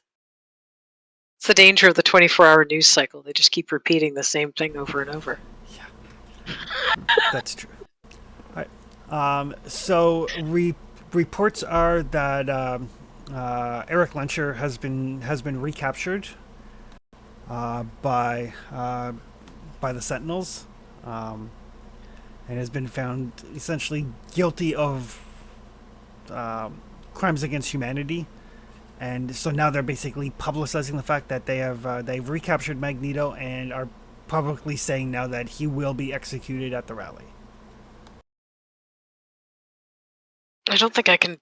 It's the danger of the 24-hour news cycle. They just keep repeating the same thing over and over. Yeah. That's true. All right. So reports are that Eric Lencher has been recaptured by the Sentinels, and has been found essentially guilty of crimes against humanity. And so now they're basically publicizing the fact that they've recaptured Magneto and are publicly saying now that he will be executed at the rally. I don't think I can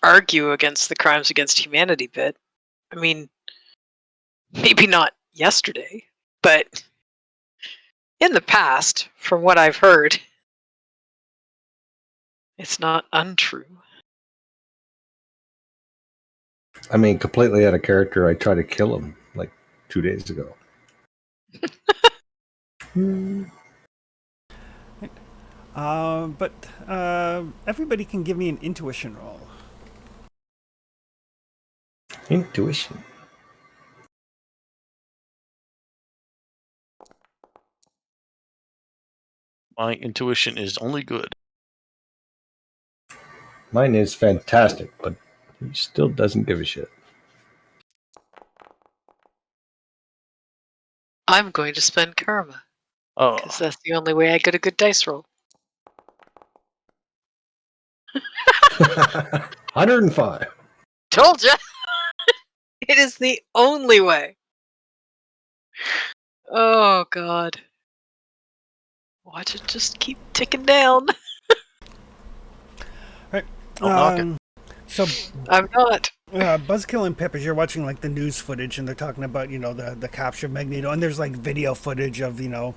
argue against the crimes against humanity bit. I mean, maybe not yesterday, but in the past, from what I've heard, it's not untrue. I mean, completely out of character, I tried to kill him like 2 days ago. But everybody can give me an intuition roll. Intuition. My intuition is only good. Mine is fantastic, but he still doesn't give a shit. I'm going to spend karma, Oh, because that's the only way I get a good dice roll. 105. Told ya! It is the only way. Oh, God. Watch it just keep ticking down. Right. Don't knock it. So I'm not. Buzzkill and Pip, as you're watching like the news footage, and they're talking about the capture of Magneto, and there's like video footage of the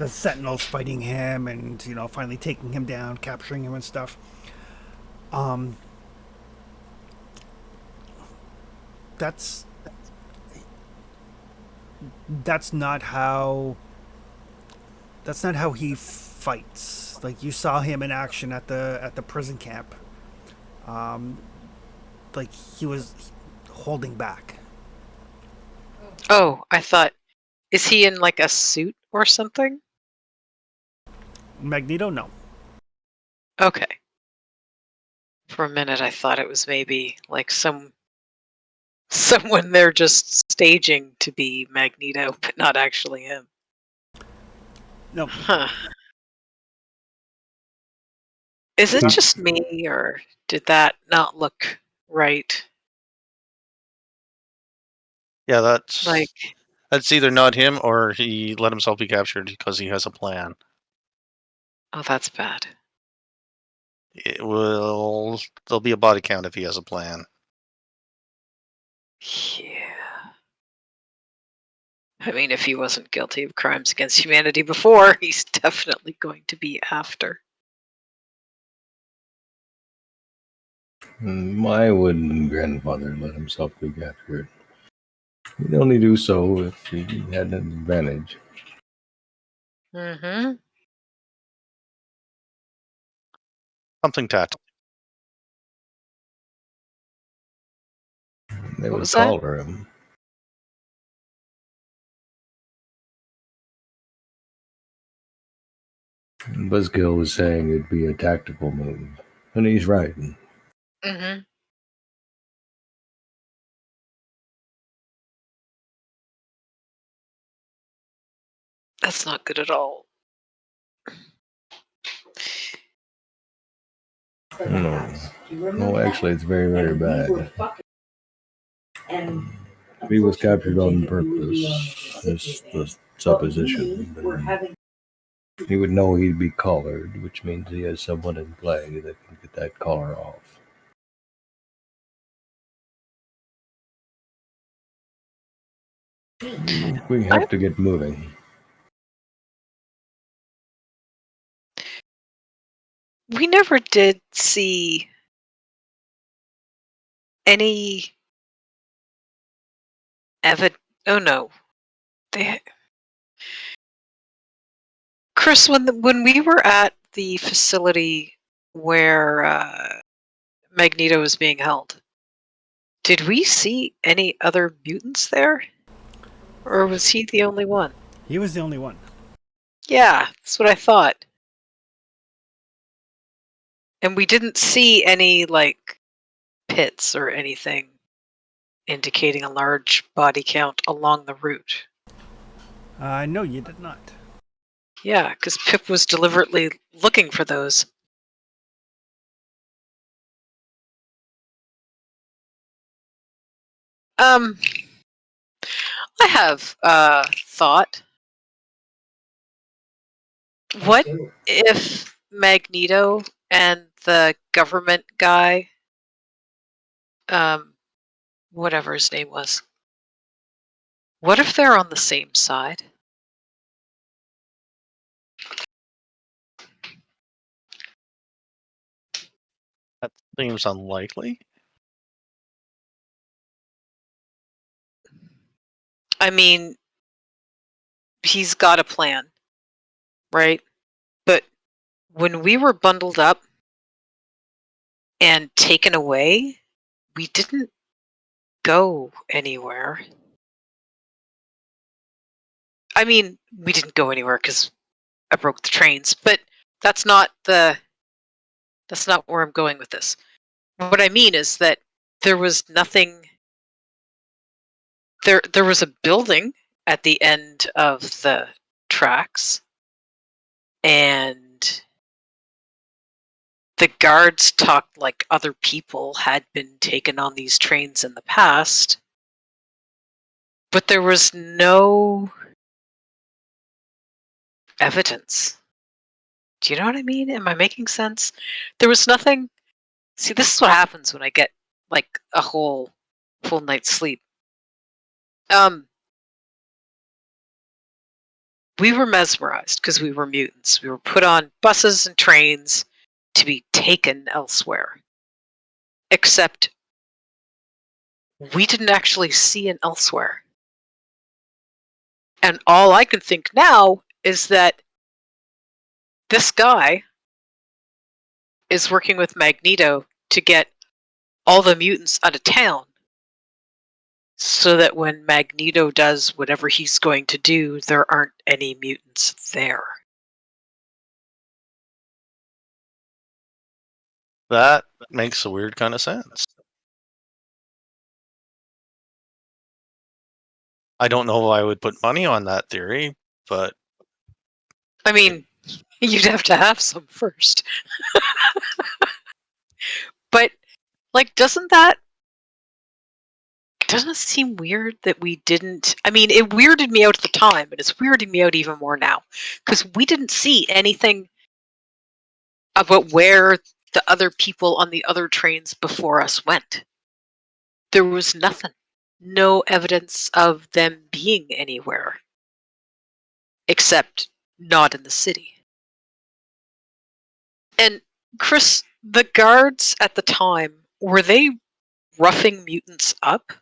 Sentinels fighting him, and finally taking him down, capturing him and stuff. That's not how he fights. Like, you saw him in action at the prison camp. Like, he was holding back. Oh, I thought, is he in like a suit or something? Magneto, no. Okay. For a minute, I thought it was maybe like someone they're just staging to be Magneto, but not actually him. No. Huh. Is it just me, or did that not look right? Yeah, that's Like, either not him or he let himself be captured because he has a plan. oh, that's bad. There'll be a body count if he has a plan. Yeah. I mean, if he wasn't guilty of crimes against humanity before, he's definitely going to be after. My wooden grandfather let himself be captured. He'd only do so if he had an advantage. Mm-hmm. Something tactical. They What would was that? collar him. Buzzkill was saying it'd be a tactical move, and he's right. Mm-hmm. That's not good at all. No, actually, it's very, very bad. If he was captured on purpose, is the supposition, then he would know he'd be collared, which means he has someone in play that can get that collar off. We have to get moving. We never did see any Oh no, they. Chris, when we were at the facility where Magneto was being held, did we see any other mutants there, or was he the only one? He was the only one. Yeah, that's what I thought. And we didn't see any like pits or anything indicating a large body count along the route. No, you did not. Yeah, because Pip was deliberately looking for those. I have thought. What if Magneto and the government guy, whatever his name was, what if they're on the same side? That seems unlikely. I mean, he's got a plan, right? But when we were bundled up and taken away, we didn't go anywhere. I mean, we didn't go anywhere because I broke the trains, but that's not where I'm going with this. What I mean is that there was nothing. There was a building at the end of the tracks, and the guards talked like other people had been taken on these trains in the past, but there was no evidence. Do you know what I mean? Am I making sense? There was nothing. See, this is what happens when I get like a whole full night's sleep. We were mesmerized because we were mutants. We were put on buses and trains to be taken elsewhere. Except we didn't actually see an elsewhere. And all I can think now is that this guy is working with Magneto to get all the mutants out of town so that when Magneto does whatever he's going to do, there aren't any mutants there. That makes a weird kind of sense. I don't know if I would put money on that theory, but I mean, you'd have to have some first. But, like, doesn't it seem weird that we didn't? I mean, it weirded me out at the time, but it's weirding me out even more now because we didn't see anything about where the other people on the other trains before us went. There was nothing, no evidence of them being anywhere except not in the city. And Chris, the guards at the time, were they roughing mutants up?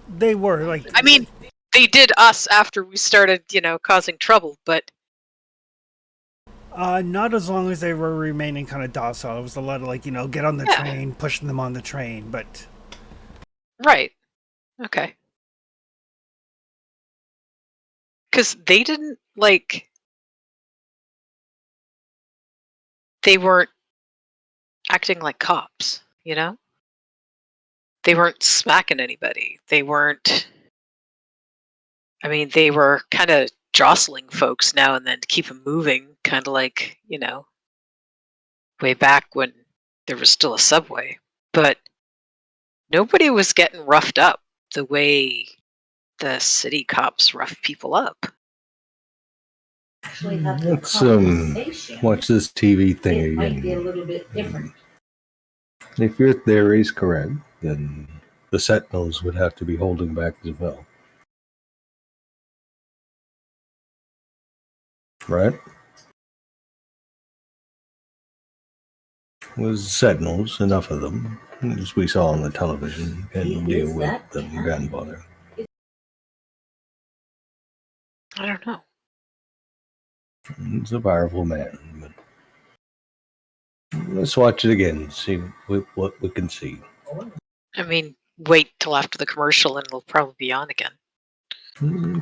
They were like. I mean, they did us after we started, causing trouble, but Not as long as they were remaining kind of docile. It was a lot of get on the Yeah. train, pushing them on the train. But right. Okay. Because they didn't, they weren't acting like cops, They weren't smacking anybody. They weren't, they were kind of jostling folks now and then to keep them moving, kind of like, way back when there was still a subway. But nobody was getting roughed up the way the city cops rough people up. Actually have the Let's conversation. watch this TV thing It might be a again. little bit different. If your theory is correct, then the Sentinels would have to be holding back as well. Right? Was Sentinels, enough of them, as we saw on the television, can deal with the gunpowder. I don't know. He's a powerful man, but let's watch it again, see what we can see. Wait till after the commercial and it'll probably be on again.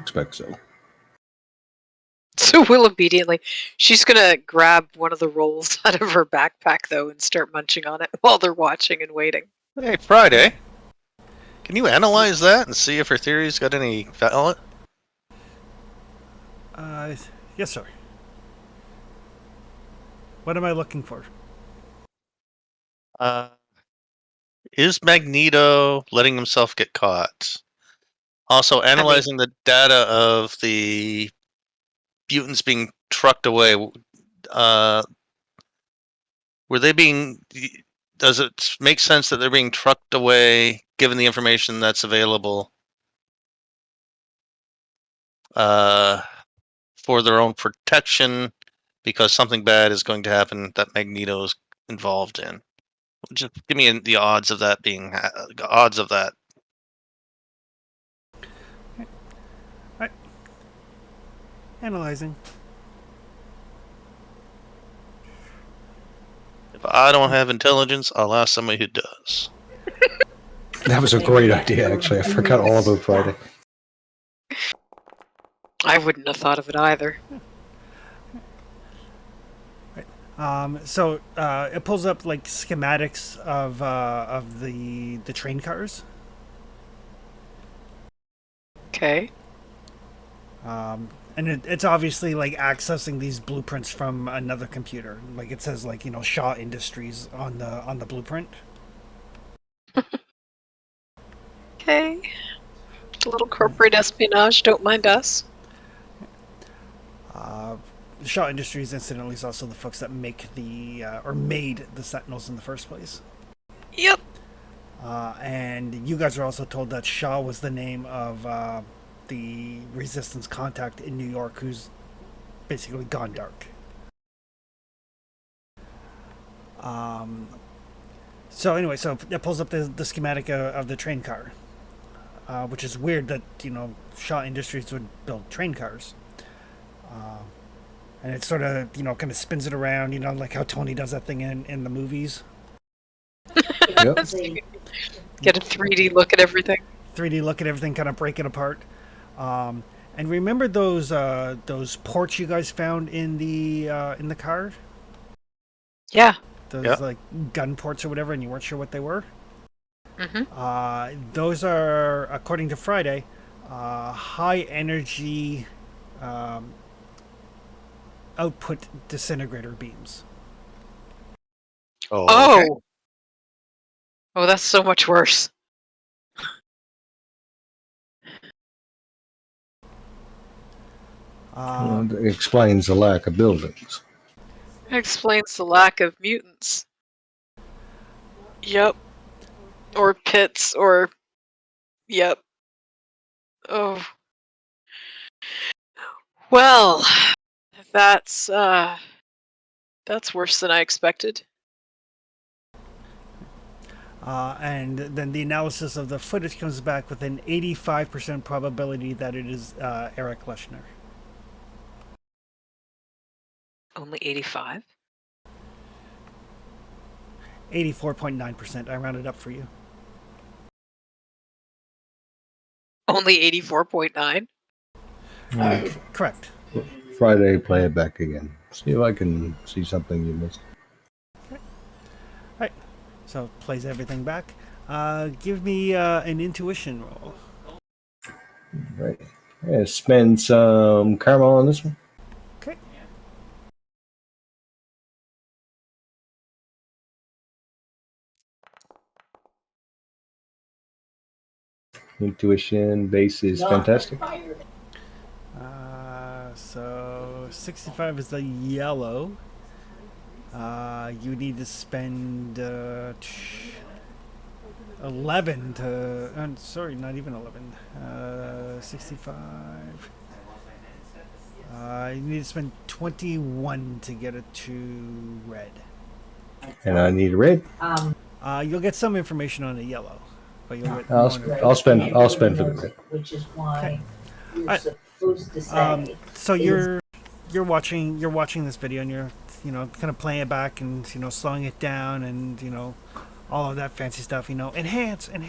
Expect so. So we'll obediently. She's gonna grab one of the rolls out of her backpack though and start munching on it while they're watching and waiting. Hey, Friday. Can you analyze that and see if her theory's got any valid? Yes, sir. What am I looking for? Is Magneto letting himself get caught? Also, analyzing the data of the mutants being trucked away. Were they being? Does it make sense that they're being trucked away, given the information that's available, for their own protection, because something bad is going to happen that Magneto's involved in? Just give me the odds of that being odds of that. Analyzing. If I don't have intelligence, I'll ask somebody who does. That was a great idea, actually. I forgot all about Friday. I wouldn't have thought of it either. So it pulls up like schematics of the train cars. Okay. And it's obviously like accessing these blueprints from another computer. Like it says, like, you know, Shaw Industries on the blueprint. Okay. A little corporate espionage. Don't mind us. Shaw Industries, incidentally, is also the folks that make or made the Sentinels in the first place. Yep. And you guys are also told that Shaw was the name of the Resistance contact in New York, who's basically gone dark. So anyway, so it pulls up the schematic of the train car, which is weird that, you know, Shaw Industries would build train cars. And it sort of, you know, kind of spins it around, you know, like how Tony does that thing in the movies. Yep. Get a 3D look at everything. 3D look at everything, kind of break it apart. And remember those ports you guys found in the car? Yeah. Those like gun ports or whatever, and you weren't sure what they were? Mm-hmm. Those are, according to Friday, high energy output disintegrator beams. Oh. Okay. Oh, that's so much worse. It explains the lack of buildings. It explains the lack of mutants. Yep. Or pits, or... Yep. Oh. Well, that's worse than I expected. And then the analysis of the footage comes back with an 85% probability that it is Eric Leshner. Only 85? 84.9%. I rounded up for you. Only 84.9? Correct. Friday, play it back again. See if I can see something you missed. Right. So plays everything back. Give me an intuition roll. Right. Yeah, spend some caramel on this one. Okay. Intuition base is fantastic. So 65 is the yellow. You need to spend 11 to... sorry, not even 11. 65. You need to spend 21 to get it to red. And I need a red. You'll get some information on the yellow, but you'll get I'll spend for the red. Which is why you're Alright. supposed to say. So you're watching this video, and you're, you know, kind of playing it back and, you know, slowing it down, and, you know, all of that fancy stuff, you know, enhance. And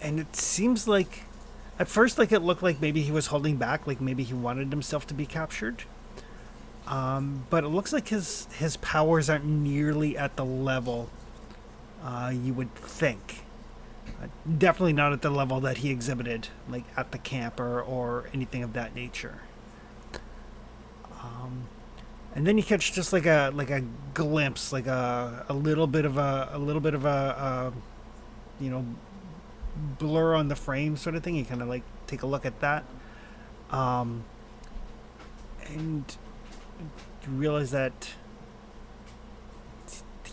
it seems like At first, like, it looked like maybe he was holding back, like maybe he wanted himself to be captured. But it looks like his powers aren't nearly at the level you would think. Definitely not at the level that he exhibited, like at the camp or anything of that nature. And then you catch just like a glimpse, like a little bit of a you know blur on the frame sort of thing. You kind of like take a look at that, and you realize that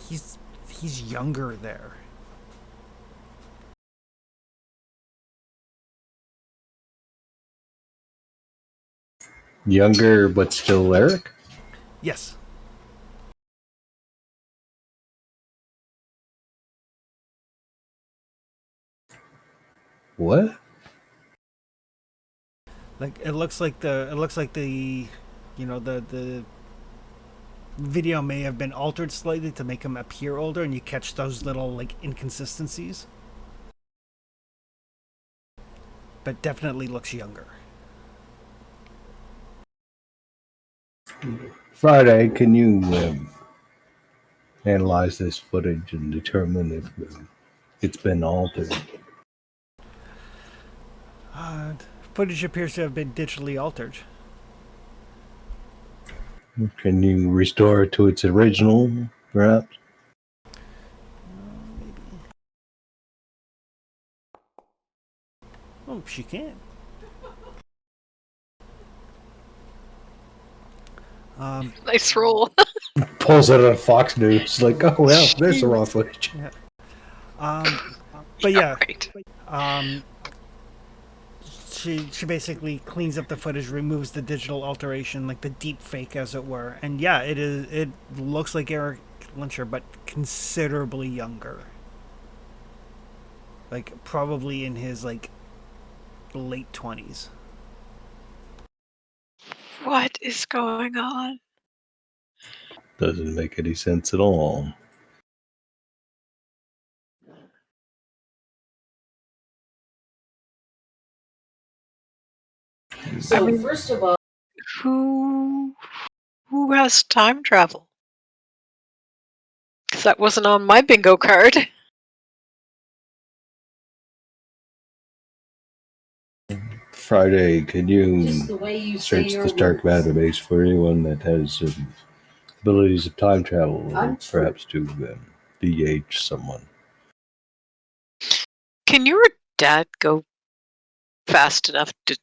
he's younger there. Younger, but still Eric? Yes. What? Like it looks like the the video may have been altered slightly to make him appear older, and you catch those little like inconsistencies. But definitely looks younger. Friday, can you analyze this footage and determine if it's been altered? Uh, Footage appears to have been digitally altered. Can you restore it to its original, perhaps? Maybe. Oh, she can. Nice roll. Pulls it out of Fox News, like, oh well, there's the raw footage. But yeah, Right. she basically cleans up the footage, removes the digital alteration, like the deep fake, as it were. And yeah, it looks like Eric Lyncher, but considerably younger. Like probably in his like late 20s. What is going on? Doesn't make any sense at all. So first of all, Who has time travel? Because that wasn't on my bingo card. Friday, can you just the way you say search your the Stark words. database for anyone that has abilities of time travel, or Untrue. perhaps to de-age someone? Can your dad go fast enough to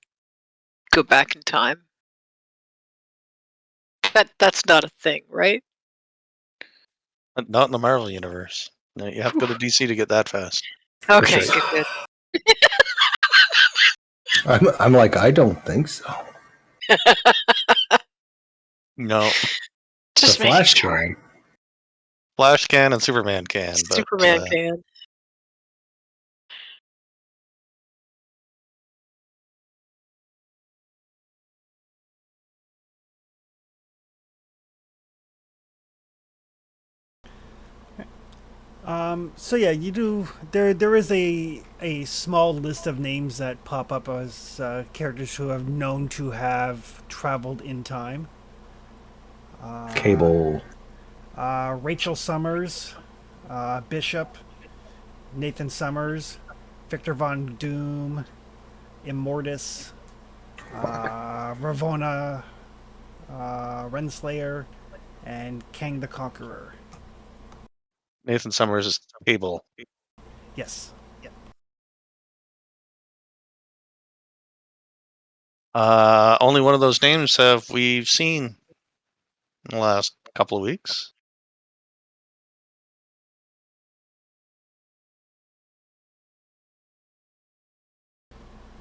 go back in time? That's not a thing, right? Not in the Marvel universe. No, you have to go to DC to get that fast. Okay, sure. good. I'm like, I don't think so. No, Just the making Flash sure. can. Flash can and Superman can, but Superman can. So yeah, you do. There is a small list of names that pop up as characters who have known to have traveled in time. Cable. Rachel Summers, Bishop, Nathan Summers, Victor Von Doom, Immortus, Ravonna, Renslayer, and Kang the Conqueror. Nathan Summers is Cable. Yes. Only one of those names have we've seen in the last couple of weeks.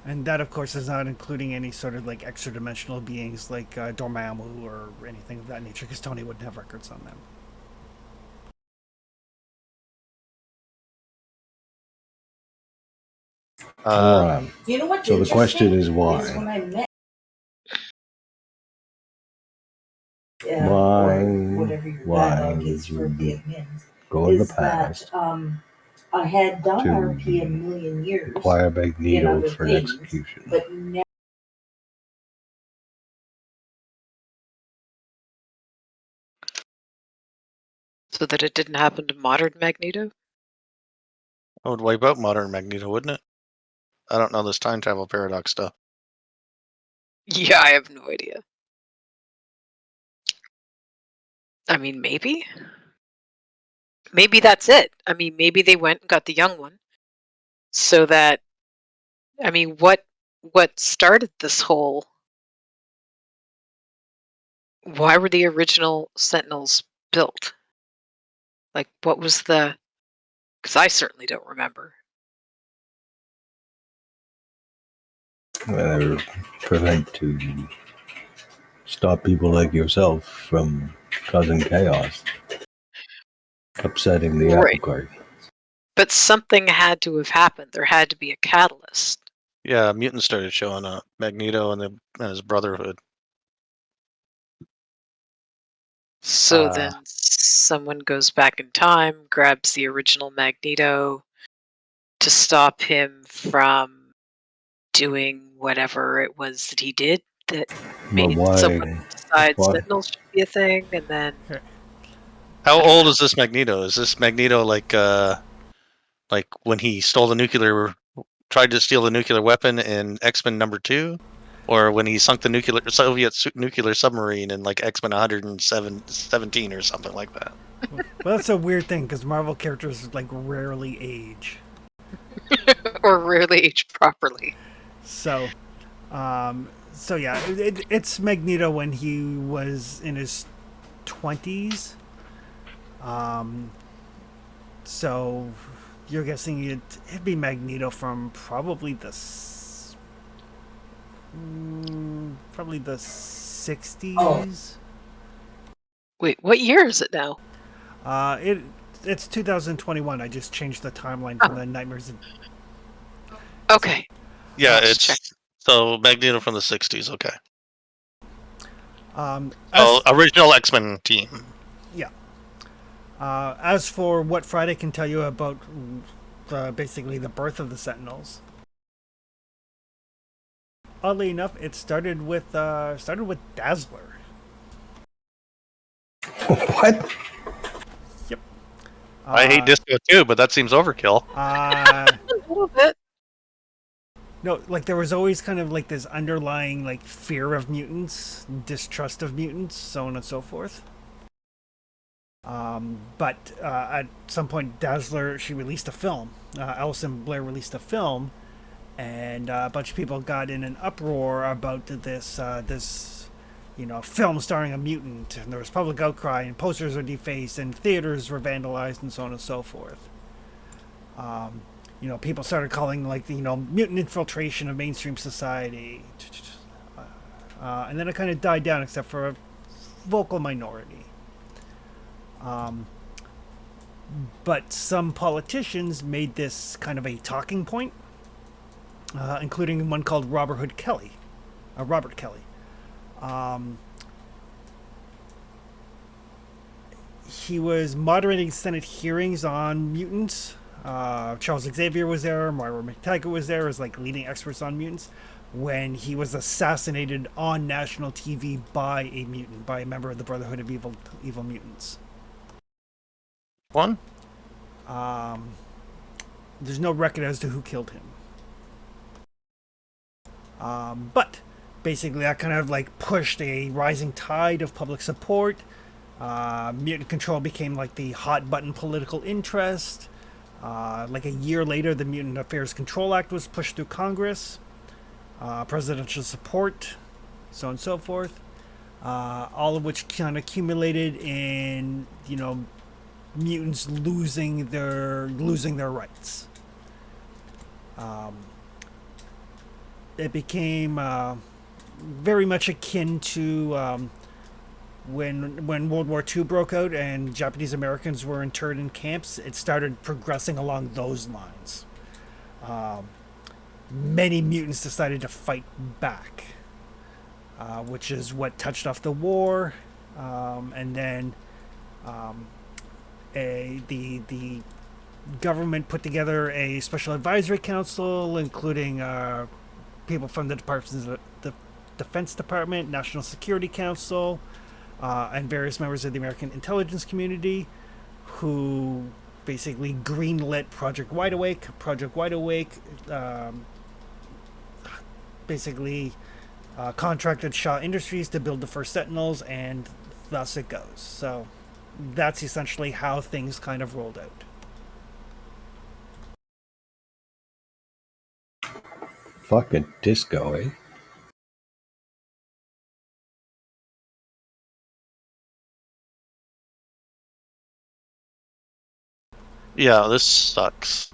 And that, of course, is not including any sort of like extra dimensional beings like Dormammu or anything of that nature, because Tony wouldn't have records on them. All right. You know what? So the question is why? When I met, Why? or whatever your Why dad gets would for you the admins, go in the is that past? I had done to RP a million years. acquire in Magneto other for things, execution. but never. So that it didn't happen to modern Magneto? That would wipe out modern Magneto, wouldn't it? I don't know this time travel paradox stuff. Yeah, I have no idea. I mean, maybe? Maybe that's it. I mean, maybe they went and got the young one. So that, I mean, what started this whole... Why were the original Sentinels built? Like, what was the... Because I certainly don't remember. Prevent to stop people like yourself from causing chaos, upsetting the Right. apple cart. But something had to have happened. There had to be a catalyst. Yeah, mutants started showing up. Magneto and his Brotherhood. So then someone goes back in time, grabs the original Magneto to stop him from doing whatever it was that he did that But made someone decide why? Sentinels should be a thing, and then... How old is this Magneto? Is this Magneto like when he tried to steal the nuclear weapon in X-Men #2, or when he sunk the Soviet nuclear submarine in like X-Men 117 or something like that? Well, that's a weird thing because Marvel characters like rarely age. or rarely age properly. So yeah, it's Magneto when he was in his 20s. So you're guessing it'd be Magneto from probably the 60s. Wait, what year is it now? It's 2021. I just changed the timeline from the Nightmares. Okay. Yeah, Let's it's check. so Magneto from the 60s. Okay. As, Original X-Men team. yeah. As for what Friday can tell you about basically the birth of the Sentinels, oddly enough, it started with Dazzler. What? Yep. I hate disco too, but that seems overkill. A little bit. No, like there was always kind of like this underlying like fear of mutants, distrust of mutants, so on and so forth. But at some point, Dazzler, she released a film. Alison Blair released a film, and a bunch of people got in an uproar about this film starring a mutant. And there was public outcry, and posters were defaced, and theaters were vandalized, and so on and so forth. People started calling mutant infiltration of mainstream society, and then it kind of died down, except for a vocal minority. But some politicians made this kind of a talking point, including one called Robert Kelly. He was moderating Senate hearings on mutants. Charles Xavier was there. Moira McTaggart was there as like leading experts on mutants when he was assassinated on national TV by a mutant, by a member of the Brotherhood of Evil Mutants. One? There's no record as to who killed him. But basically that kind of like pushed a rising tide of public support. Mutant control became like the hot button political interest. Like a year later, the Mutant Affairs Control Act was pushed through Congress. Presidential support, so on and so forth. All of which kind of accumulated in, mutants losing their rights. It became very much akin to when World War II broke out and Japanese Americans were interned in camps. It started progressing along those lines. Many mutants decided to fight back, which is what touched off the war, and then the government put together a special advisory council, including people from the Defense Department, National Security Council, and various members of the American intelligence community, who basically greenlit Project Wide Awake. Project Wide Awake basically contracted Shaw Industries to build the first Sentinels, and thus it goes. So that's essentially how things kind of rolled out. Fucking disco, eh? Yeah, this sucks.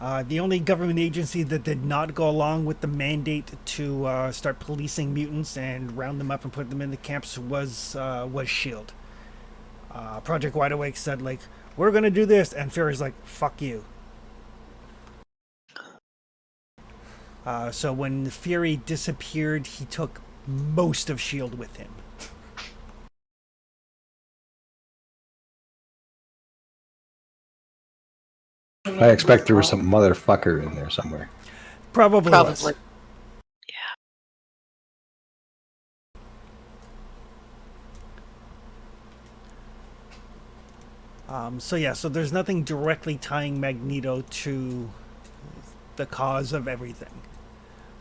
The only government agency that did not go along with the mandate to start policing mutants and round them up and put them in the camps was Shield. Project Wide Awake said, like, we're gonna do this, and Fury's like, fuck you. So when Fury disappeared, he took most of Shield with him. I expect there was some motherfucker in there somewhere. Probably. Probably. So there's nothing directly tying Magneto to the cause of everything.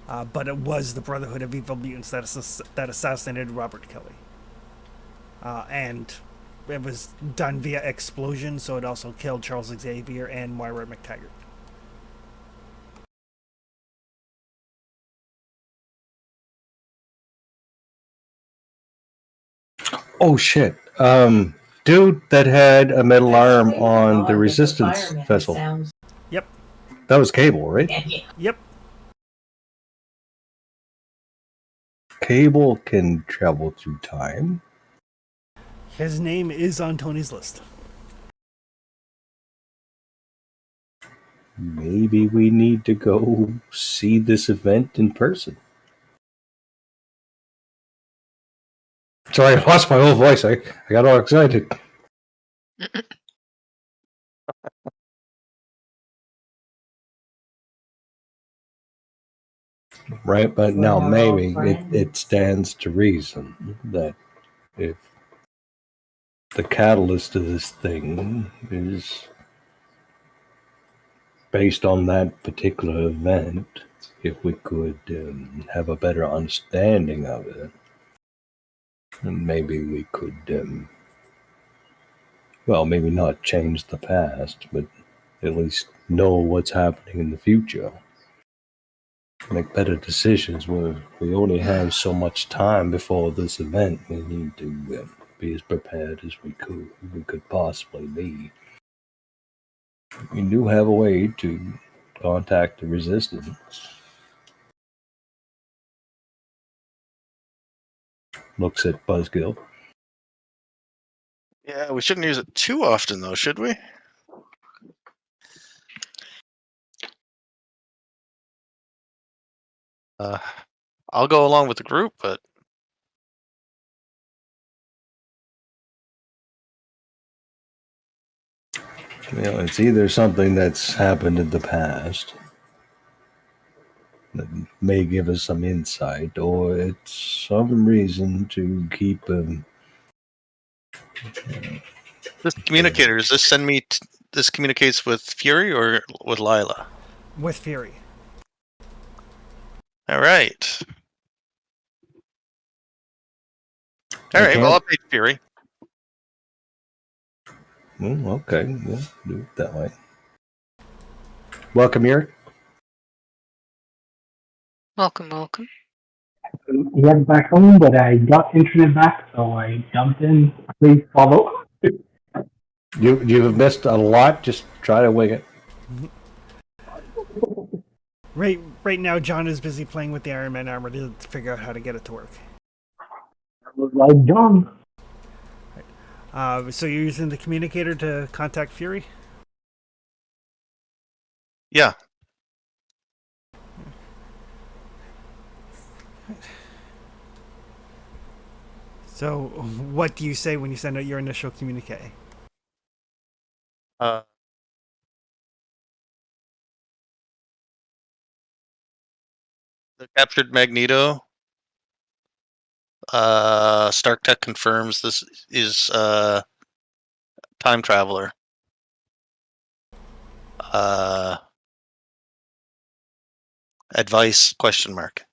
But it was the Brotherhood of Evil Mutants that assassinated Robert Kelly. And it was done via explosion, so it also killed Charles Xavier and Moira McTaggart. Oh shit. Dude that had a metal arm on the Resistance vessel. Yep. That was Cable, right? Yep. Cable can travel through time. His name is on Tony's list. Maybe we need to go see this event in person. Sorry, I lost my whole voice. I got all excited. Right, but now maybe it stands to reason that if the catalyst of this thing is based on that particular event, if we could have a better understanding of it, then maybe we could, well, maybe not change the past, but at least know what's happening in the future. Make better decisions. We only have so much time before this event. We need to be as prepared as we could possibly be. We do have a way to contact the Resistance. Looks at Buzzkill. Yeah, we shouldn't use it too often, though, should we? I'll go along with the group, but It's either something that's happened in the past that may give us some insight, or it's some reason to keep this communicator, does this send me... this communicates with Fury or with Lila? With Fury. All right. All right, well, I'll pay Fury. Okay, yeah, do it that way. Welcome, Eric. Welcome, welcome. He back home, but I got internet back, so I jumped in. Please follow. You've missed a lot. Just try to wing it. Right now, John is busy playing with the Iron Man armor to figure out how to get it to work. I was like, John. So you're using the communicator to contact Fury? Yeah. So what do you say when you send out your initial communique? The captured Magneto. Stark Tech confirms this is time traveler. Advice? Question mark.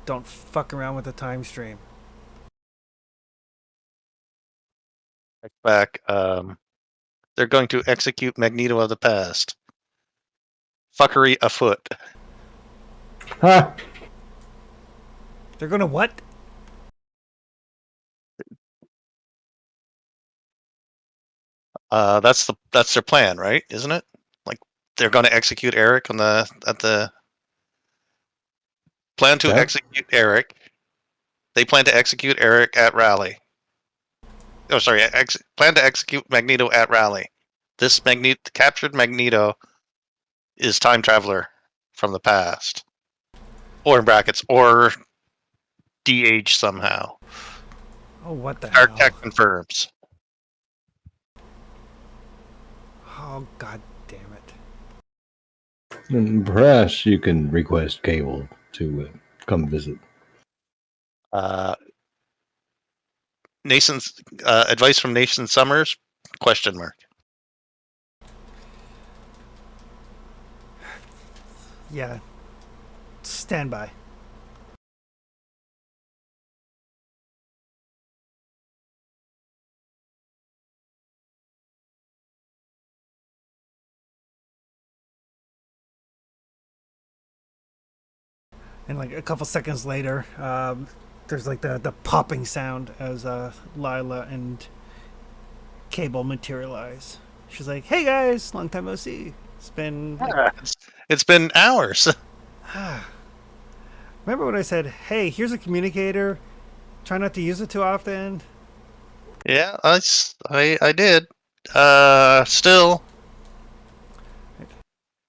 Don't fuck around with the time stream. Back. They're going to execute Magneto of the past. Fuckery afoot. Ha! They're gonna what? That's their plan, right? Isn't it? Like they're going to execute Eric on the plan to That- execute Eric. They plan to execute Eric at Rally. Oh, sorry. Plan to execute Magneto at Rally. This captured Magneto is time traveler from the past, or in brackets, or de-aged somehow. Oh, what the Stark hell? Tech confirms. Oh, god damn it. And perhaps you can request Cable to come visit. Nason's advice from Nathan Summers? Question mark. Yeah. Stand by. And like a couple seconds later, there's like the popping sound as Lila and Cable materialize. She's like, "Hey guys, long time no see. It's been like, It's been hours. remember when I said, hey, here's a communicator. Try not to use it too often." Yeah, I did. Still.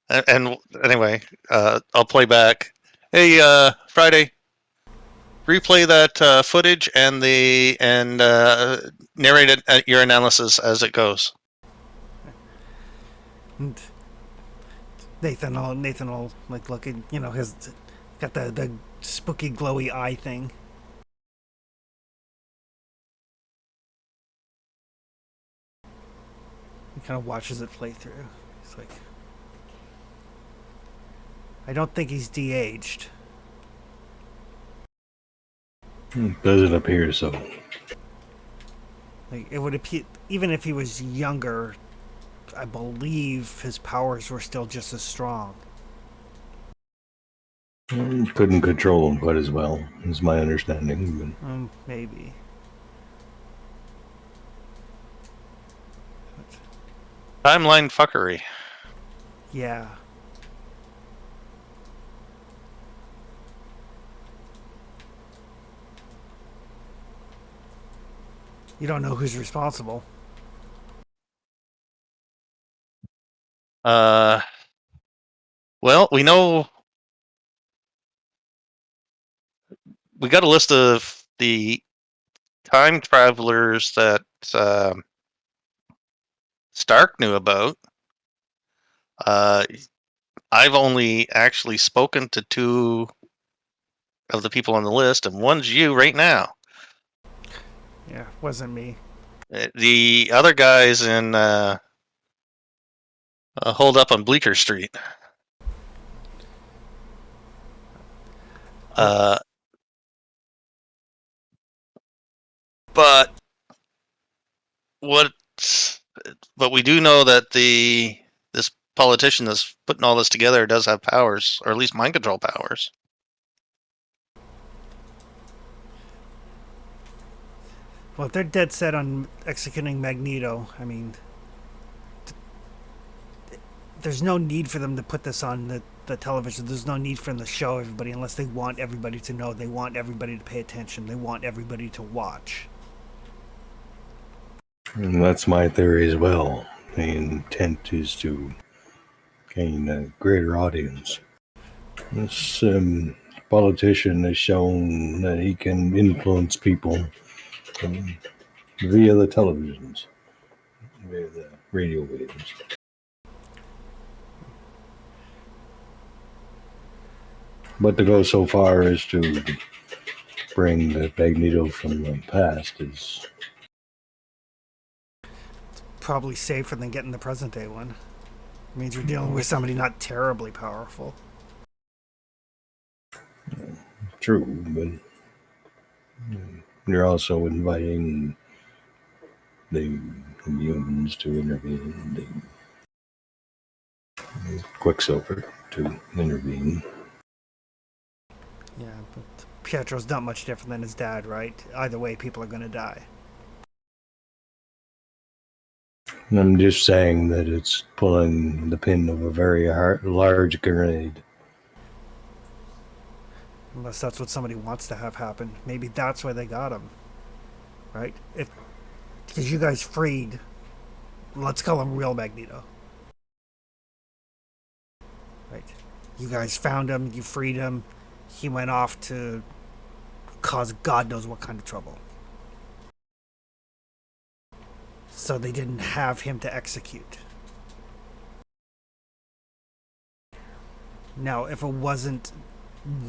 And anyway, I'll play back. Hey, Friday, replay that footage and narrate it, your analysis as it goes. And Nathan will like look at, you know, his got the spooky glowy eye thing. He kind of watches it play through. He's like, I don't think he's de-aged. Doesn't appear so. Like, it would appear, even if he was younger, I believe his powers were still just as strong. Couldn't control him quite as well, is my understanding. Maybe. Timeline fuckery. Yeah. You don't know who's responsible. Well, we know we got a list of the time travelers that Stark knew about. I've only actually spoken to two of the people on the list, and one's you right now. Yeah, wasn't me. The other guy's in hold up on Bleecker Street. But we do know that this politician that's putting all this together does have powers, or at least mind control powers. Well, if they're dead set on executing Magneto, I mean, there's no need for them to put this on the television. There's no need for them to show everybody unless they want everybody to know. They want everybody to pay attention. They want everybody to watch. And that's my theory as well. The intent is to gain a greater audience. This politician has shown that he can influence people via the televisions, via the radio waves. But to go so far as to bring the Magneto from the past is Probably safer than getting the present day one. It means you're dealing with somebody not terribly powerful. true, but you're also inviting the humans to intervene, the Quicksilver to intervene. Yeah, but Pietro's not much different than his dad, right? Either way, people are going to die. And I'm just saying that it's pulling the pin of a very large grenade. Unless that's what somebody wants to have happen. Maybe that's why they got him. Right? Because you guys freed, let's call him real Magneto. Right? You guys found him, you freed him, he went off to cause God knows what kind of trouble. So they didn't have him to execute. Now, if it wasn't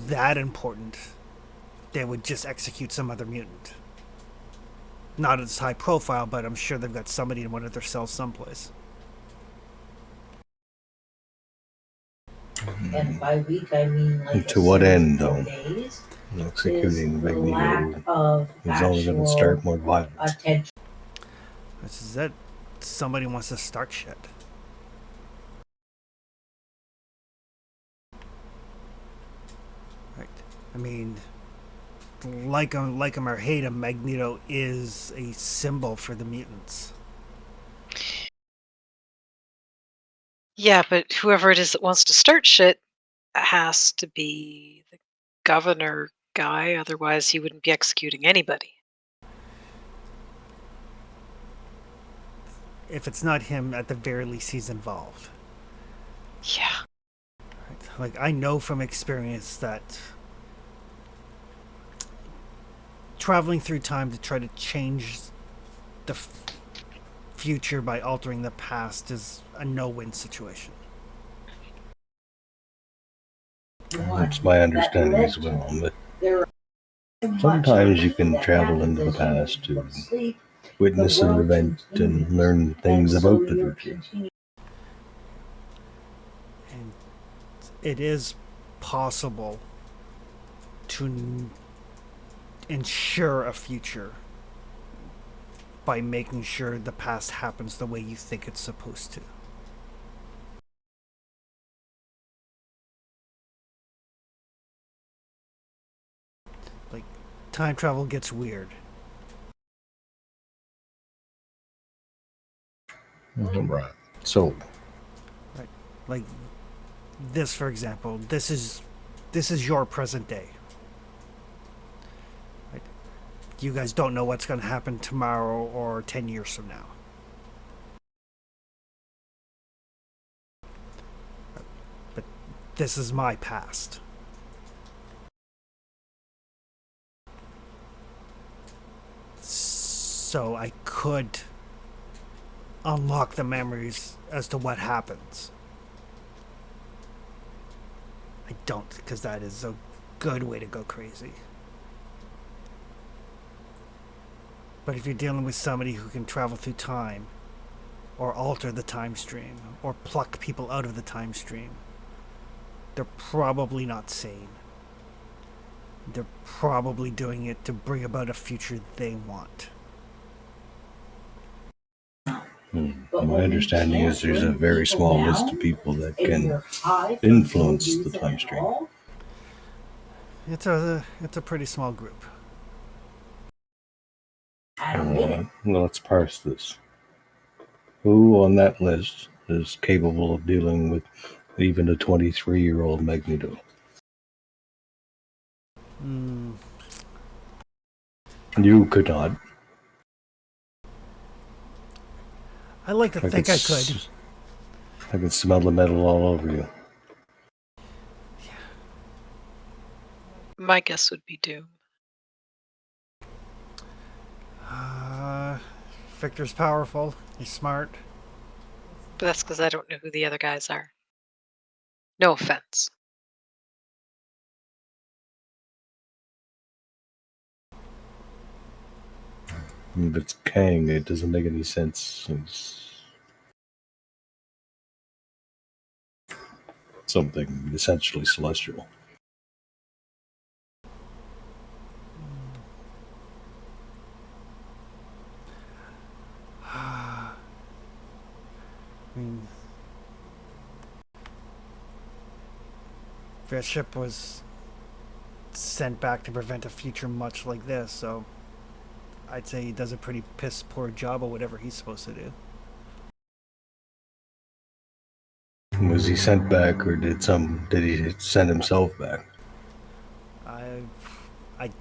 that important, they would just execute some other mutant. Not as high profile, but I'm sure they've got somebody in one of their cells someplace. And by week, I mean like To what end, though? days. Executing The lack Magneto of is only going to start more violence. attention. This is it. Somebody wants to start shit. Right. I mean, like him or hate him, Magneto is a symbol for the mutants. Yeah, but whoever it is that wants to start shit has to be the governor guy, otherwise he wouldn't be executing anybody. If it's not him, at the very least, he's involved. Yeah. Right? Like, I know from experience that traveling through time to try to change the future by altering the past is a no-win situation. That's my understanding as well. But sometimes you can travel into the past to witness an event and learn things about the future. And it is possible to ensure a future by making sure the past happens the way you think it's supposed to. Like, time travel gets weird. Right. So, Right? Like this, for example, this is your present day. Right? You guys don't know what's going to happen tomorrow or 10 years from now. But this is my past. So I could unlock the memories as to what happens. I don't, because that is a good way to go crazy. But if you're dealing with somebody who can travel through time, or alter the time stream, or pluck people out of the time stream, they're probably not sane. They're probably doing it to bring about a future they want. my understanding is there's a very small list of people that can influence the time stream. It's a pretty small group. Let's parse this. Who on that list is capable of dealing with even a 23-year-old Magneto? You could not. I like to think I could. I can smell the metal all over you. My guess would be Doom. Victor's powerful. He's smart. But that's because I don't know who the other guys are. No offense. If it's Kang, it doesn't make any sense. It's something essentially celestial. I mean, their ship was sent back to prevent a future much like this, so I'd say he does a pretty piss poor job of whatever he's supposed to do. Was he sent back, or did he send himself back? I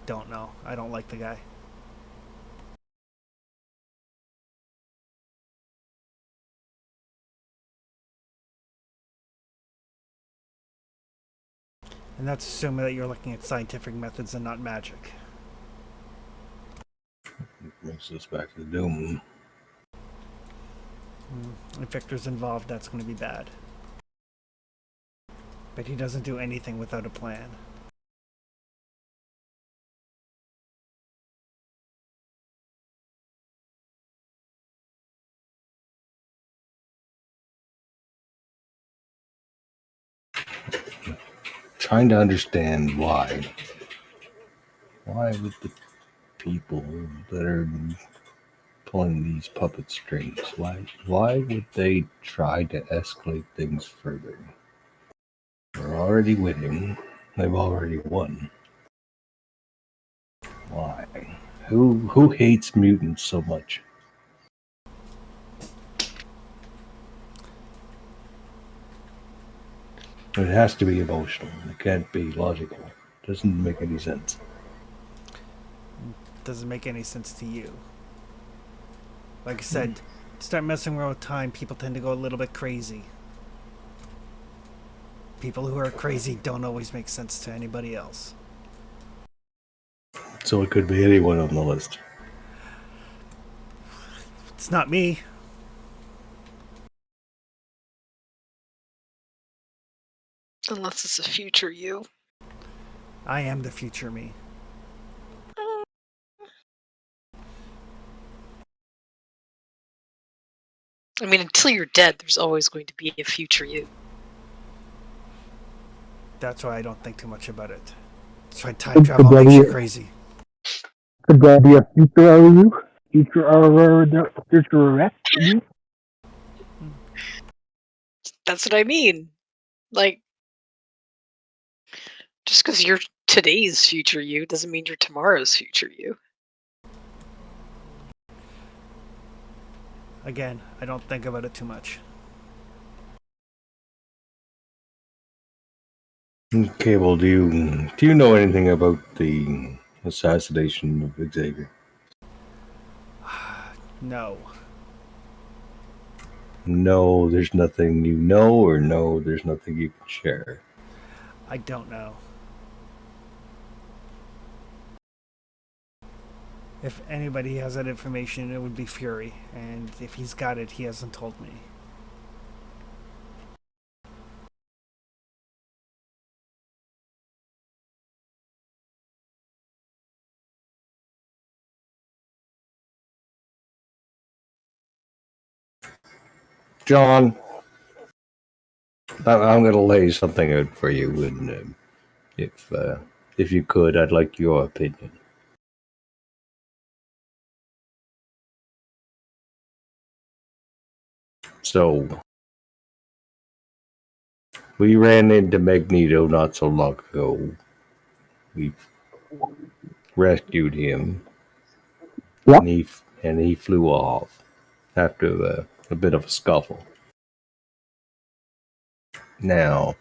don't know. I don't like the guy. And that's assuming that you're looking at scientific methods and not magic. Brings us back to Doom. If Victor's involved, that's going to be bad. But he doesn't do anything without a plan. Trying to understand why. Why would the people that are pulling these puppet strings, why would they try to escalate things further? They're already winning. They've already won. Why? Who hates mutants so much? It has to be emotional. It can't be logical. It doesn't make any sense. Doesn't make any sense to you. Like I said, start messing around with time, people tend to go a little bit crazy. People who are crazy don't always make sense to anybody else. So it could be anyone on the list. It's not me. Unless it's a future you. I am the future me. I mean, until you're dead, there's always going to be a future you. That's why I don't think too much about it. That's why time travel makes you crazy. Could there be a future you? Future arrest you? That's what I mean. Like, just because you're today's future you doesn't mean you're tomorrow's future you. Again, I don't think about it too much. Okay, well, do you know anything about the assassination of Xavier? No. No, there's nothing you know, or no, there's nothing you can share. I don't know. If anybody has that information, it would be Fury. And if he's got it, he hasn't told me. John, I'm going to lay something out for you, and if you could, I'd like your opinion. So, we ran into Magneto not so long ago. We rescued him, Yep. and he flew off after a bit of a scuffle. Now,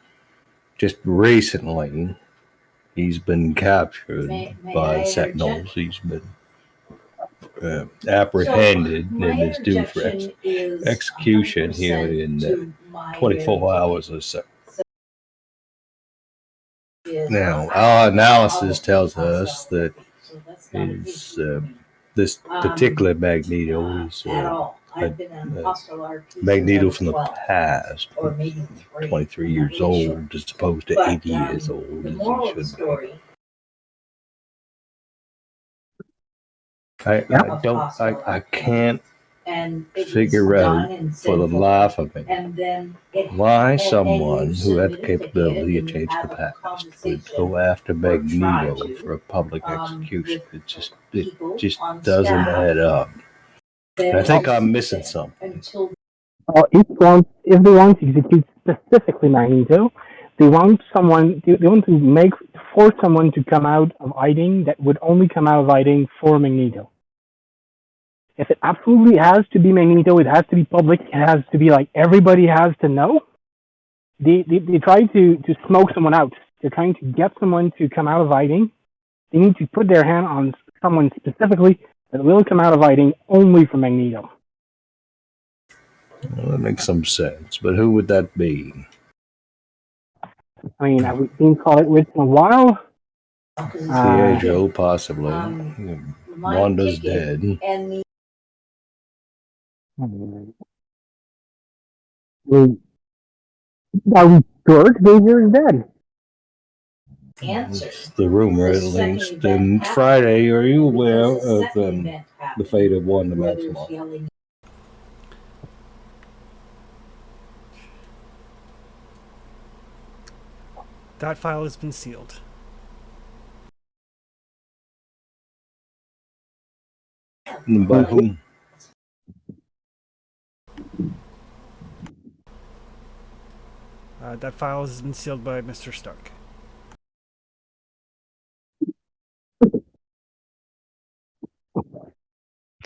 just recently, he's been captured by Sentinels. He's been apprehended and is due for execution here in 24 hours or so. Now, our analysis tells us that this particular Magneto is Magneto from the past, 23 years old as opposed to 80 years old as he should be. I can't and it figure was out done in for the sinful life of me and then it why and someone you who had the submit it to capability him of and you changing have the a past would conversation go after or try Magneto to for a public with execution. It people just on doesn't staff, add up. And I then think I'm missing something. until If they want to execute specifically Magneto, they want someone. They want to force someone to come out of hiding that would only come out of hiding for Magneto. If it absolutely has to be Magneto, it has to be public. It has to be like everybody has to know. They try to smoke someone out. They're trying to get someone to come out of hiding. They need to put their hand on someone specifically that will come out of hiding only for Magneto. Well, that makes some sense, but who would that be? I mean, have we seen Scarlet Witch in a while? Pietro, possibly. my Wanda's ticket dead. and the Are we sure Xavier is dead? answer. It's the rumor, The at second least. event And happened, Friday, are you aware because the of second event the happened, fate of Wanda where there's Maximoff? yelling. That file has been sealed. By whom? That file has been sealed by Mr. Stark.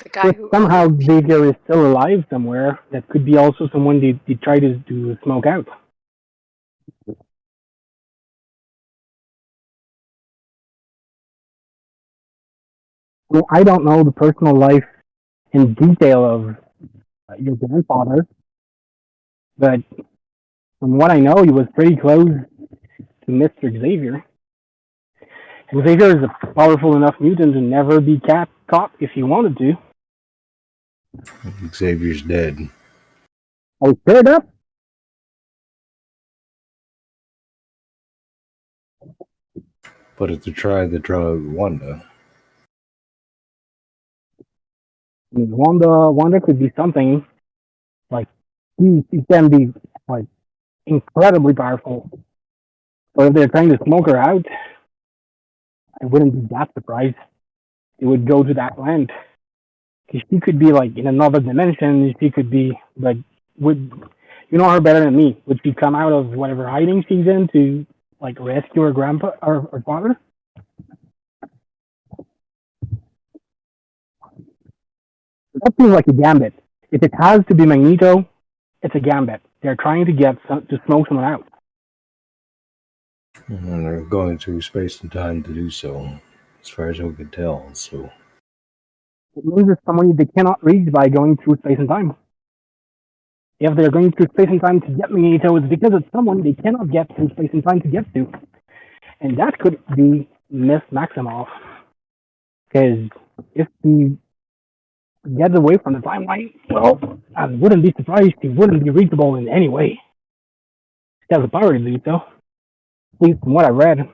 The guy If who somehow ordered Xavier is still alive somewhere, that could be also someone they try to smoke out. Well, I don't know the personal life in detail of your grandfather, but from what I know, he was pretty close to Mr. Xavier. And Xavier is a powerful enough mutant to never be caught if he wanted to. Xavier's dead. Oh, sure enough. But if they try the drug Wanda, I mean, Wanda could be something like she can be like incredibly powerful. But if they're trying to smoke her out, I wouldn't be that surprised. It would go to that land. Because she could be like in another dimension. She could be like, would you know her better than me? Would she come out of whatever hiding she's in to like rescue her grandpa or her father? That seems like a gambit. If it has to be Magneto, it's a gambit. They're trying to to smoke someone out. and they're going through space and time to do so, as far as we can tell. So It means it's someone they cannot reach by going through space and time. If they're going through space and time to get Magneto, it's because it's someone they cannot get through space and time to get to. And that could be Miss Maximoff. Because if he gets away from the timeline, well, I wouldn't be surprised he wouldn't be reachable in any way. He has the power to do so. At least from what I read.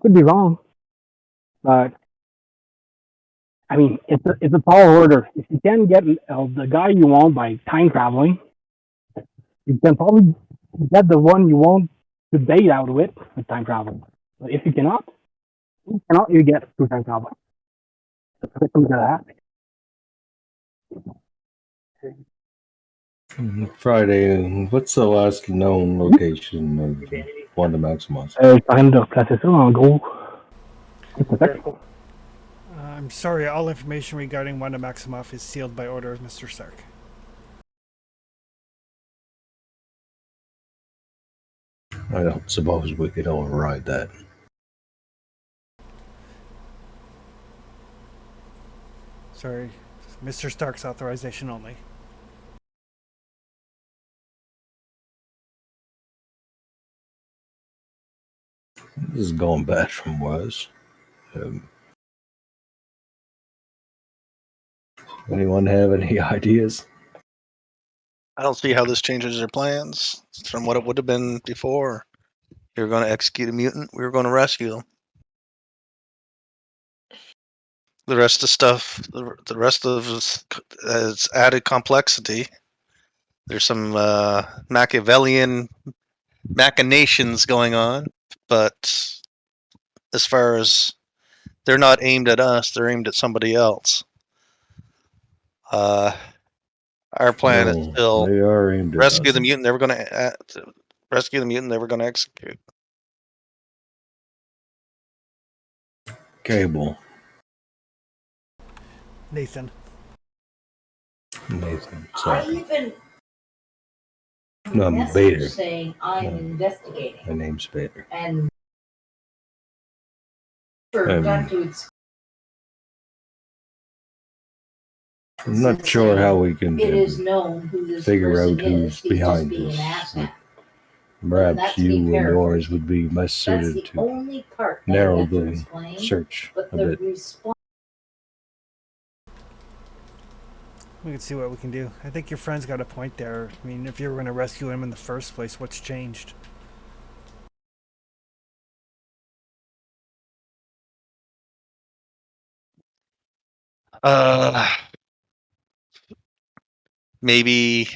Could be wrong. But, I mean, it's a tall order. If you can get the guy you want by time traveling, you can probably get the one you want to date out with time travel. But if you cannot, you get through time travel. That's what's gonna happen. Friday, what's the last known location of Wanda Maximoff? Quand même de replacer ça en gros. C'est peut-être. I'm sorry, all information regarding Wanda Maximoff is sealed by order of Mr. Stark. I don't suppose we could override that. Sorry, Mr. Stark's authorization only. This is going bad from worse. Anyone have any ideas? I don't see how this changes their plans from what it would have been before. You were going to execute a mutant. We were going to rescue them. the rest of stuff, the rest of us has added complexity. There's some Machiavellian machinations going on, but as far as they're not aimed at us, they're aimed at somebody else. Our plan is Well, still they are aimed at rescue us. the mutant. They were going to rescue the mutant. They were going to execute. Cable. Nathan. Nathan. I Sorry. even No, I'm message Bader. saying I'm No. investigating My name's Bader. and forgot to explain. I'm not sure how we can It is known who this figure person out who's is. He's behind just being this. an asshat. Perhaps That's you me and paraphrasing. yours would be best That's suited the to only part that I narrow had to the explain. search But a the bit. response. We can see what we can do. I think your friend's got a point there. I mean, if you were going to rescue him in the first place, what's changed? Maybe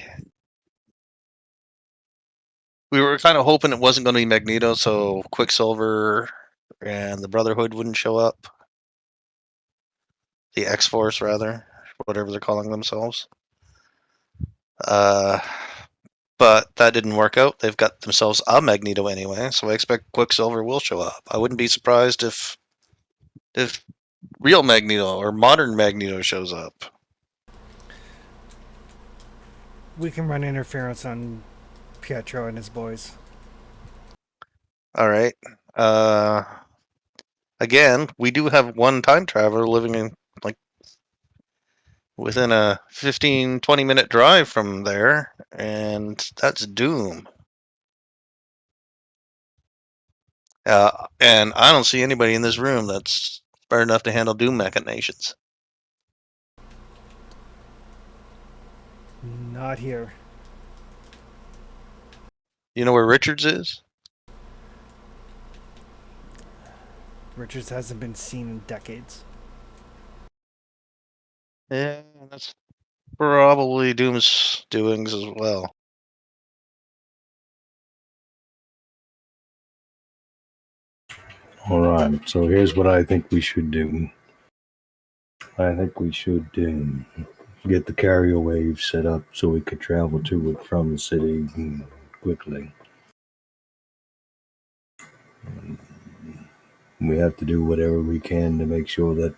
we were kind of hoping it wasn't going to be Magneto, so Quicksilver and the Brotherhood wouldn't show up. The X-Force, rather, whatever they're calling themselves. But that didn't work out. They've got themselves a Magneto anyway, so I expect Quicksilver will show up. I wouldn't be surprised if real Magneto or modern Magneto shows up. We can run interference on Pietro and his boys. All right. Again, we do have one time traveler living in like within a 15-20 minute drive from there, and that's Doom. And I don't see anybody in this room that's smart enough to handle Doom machinations. Not here. You know where Richards is? Richards hasn't been seen in decades. Yeah, that's probably Doom's doings as well. All right. So here's what I think we should do. I think we should get the carrier wave set up so we could travel to and from the city quickly. We have to do whatever we can to make sure that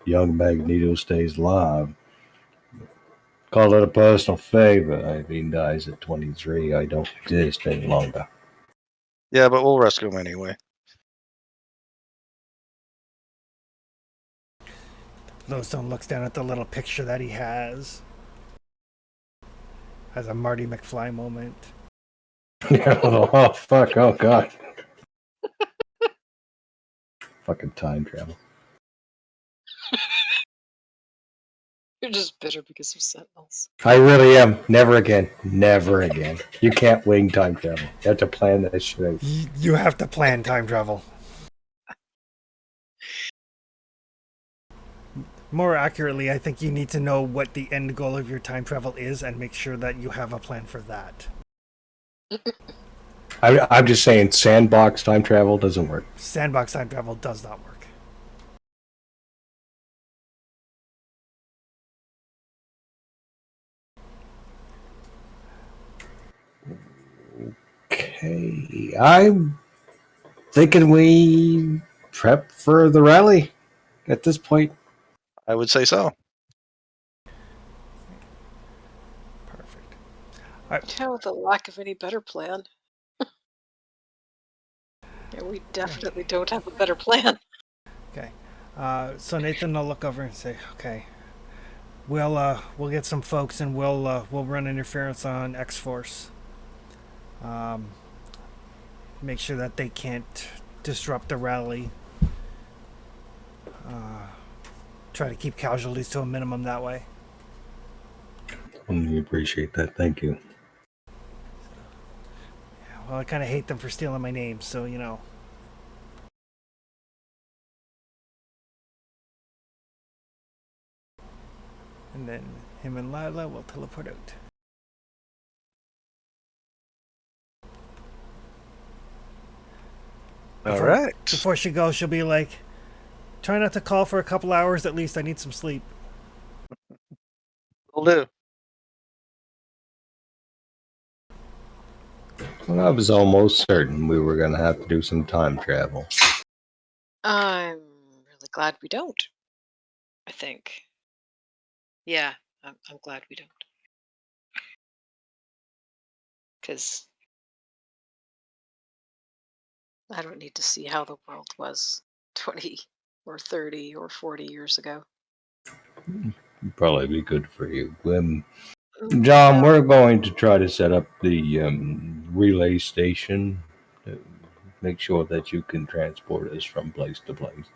young Magneto stays alive. Call it a personal favor. If he dies at 23, I don't exist any longer. Yeah, but we'll rescue him anyway. Lowstone looks down at the little picture that he has. Has a Marty McFly moment. Oh, fuck. Oh, God. Fucking time travel. You're just bitter because of Sentinels. I really am. Never again. Never again. You can't wing time travel. You have to plan that shit out. You have to plan time travel. More accurately, I think you need to know what the end goal of your time travel is and make sure that you have a plan for that. I'm just saying, sandbox time travel doesn't work. Sandbox time travel does not work. Okay. I'm thinking we prep for the rally at this point. I would say so. Perfect. Yeah, with the lack of any better plan. Yeah, we definitely don't have a better plan. Okay. So Nathan will look over and say, "Okay, we'll get some folks and we'll run interference on X-Force. Make sure that they can't disrupt the rally. Try to keep casualties to a minimum that way." We appreciate that. Thank you. Well, I kind of hate them for stealing my name, so you know. then him and Lila will teleport out. All right. Before she goes, she'll be like, try not to call for a couple hours at least. I need some sleep. Will do. Well, I was almost certain we were going to have to do some time travel. I'm really glad we don't. I think. Yeah, I'm glad we don't. Because I don't need to see how the world was 20 or 30 or 40 years ago. It'd probably be good for you. John, we're going to try to set up the relay station to make sure that you can transport us from place to place.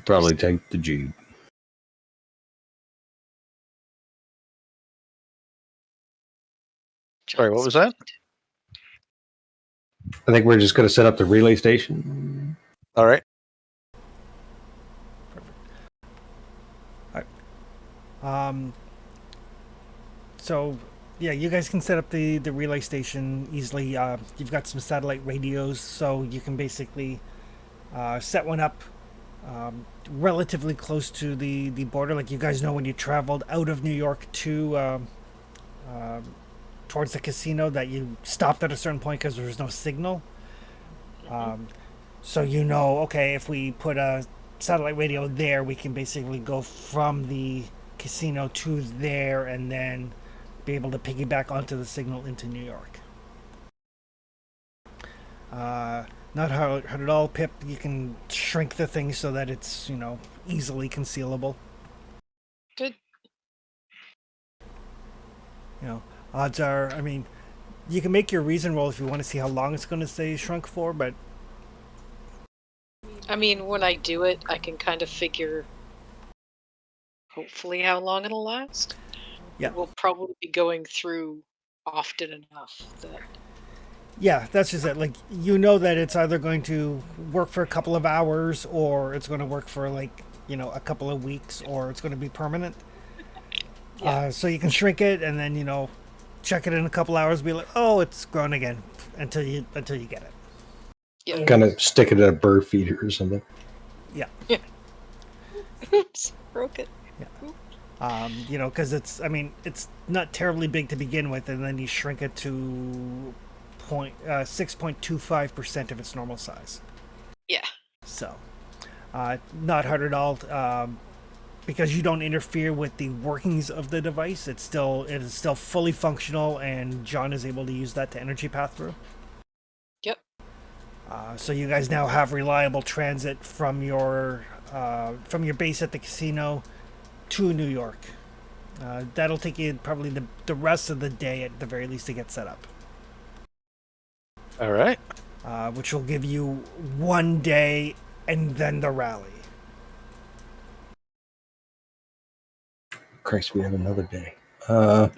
Probably take the Jeep. Sorry, what was that? I think we're just going to set up the relay station. All right. So, yeah, you guys can set up the relay station easily. You've got some satellite radios, so you can basically set one up relatively close to the border. Like you guys know when you traveled out of New York to towards the casino that you stopped at a certain point because there was no signal. So you know, okay, if we put a satellite radio there, we can basically go from the casino to there and then be able to piggyback onto the signal into New York. Not hard at all, Pip. You can shrink the thing so that it's, easily concealable. Good. Odds are, you can make your reason roll if you want to see how long it's going to stay shrunk for, but I mean, when I do it, I can kind of figure, hopefully, how long it'll last. Yeah. We'll probably be going through often enough that. yeah, that's just it. Like, you know that it's either going to work for a couple of hours or it's going to work for, a couple of weeks or it's going to be permanent. Yeah. So you can shrink it and then, check it in a couple hours, be like, oh, it's grown again until you get it. Yeah. Kind of stick it in a bird feeder or something. Yeah. Oops, broke it. Because it's not terribly big to begin with, and then you shrink it to 6.25% of its normal size. Yeah. So, not hard at all. Because you don't interfere with the workings of the device, it is still fully functional, and John is able to use that to energy path through. Yep. So you guys now have reliable transit from your base at the casino to New York. That'll take you probably the rest of the day at the very least to get set up. All right. Which will give you one day and then the rally. Christ, we have another day. And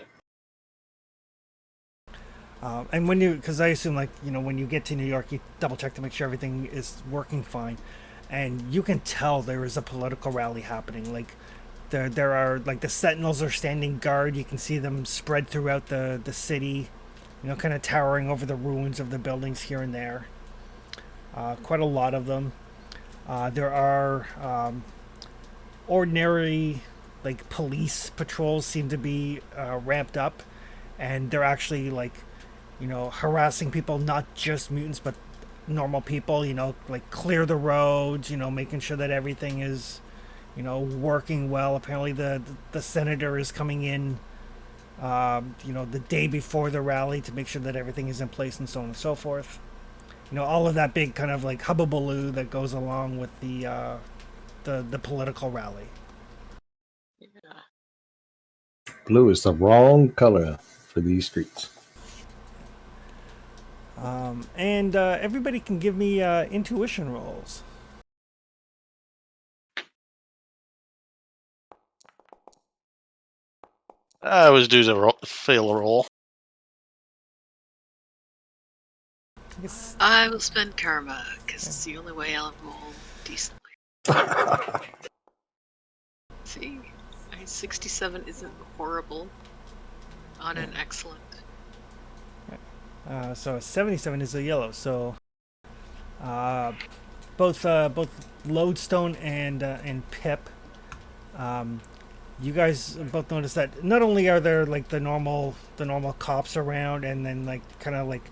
because I assume when you get to New York, you double check to make sure everything is working fine, and you can tell there is a political rally happening. Like there are the Sentinels are standing guard. You can see them spread throughout the city, kind of towering over the ruins of the buildings here and there. Quite a lot of them. There are ordinary police patrols seem to be ramped up, and they're actually harassing people, not just mutants but normal people, clear the roads, making sure that everything is working well. Apparently the senator is coming in the day before the rally to make sure that everything is in place and so on and so forth. All of that big kind of hubbubaloo that goes along with the political rally. Yeah. Blue is the wrong color for these streets. And everybody can give me intuition rolls. I always do the fail roll. guess I will spend karma because it's the only way I'll roll decently. See, 67 isn't horrible on an excellent. so 77 is a yellow. So both Lodestone and Pip, you guys both notice that not only are there like the normal cops around, and then like kind of like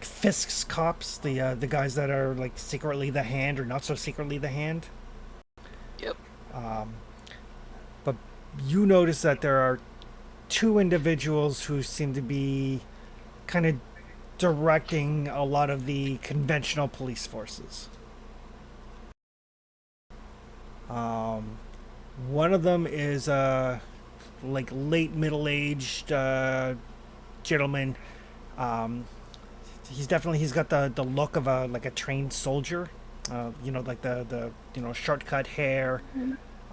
Fisk's cops, the guys that are like secretly the Hand or not so secretly the Hand. Yep. But you notice that there are two individuals who seem to be kind of directing a lot of the conventional police forces. One of them is like late middle-aged gentleman. He's got the look of a trained soldier. Like the shortcut hair,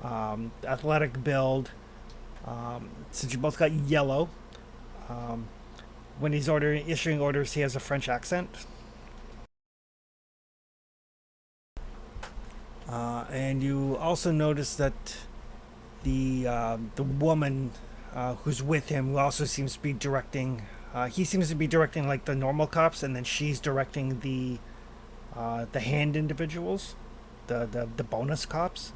athletic build. Since you both got yellow, when he's issuing orders, he has a French accent. And you also notice that the woman who's with him, who also seems to be directing, he seems to be directing like the normal cops, and then she's directing the Hand individuals, the bonus cops.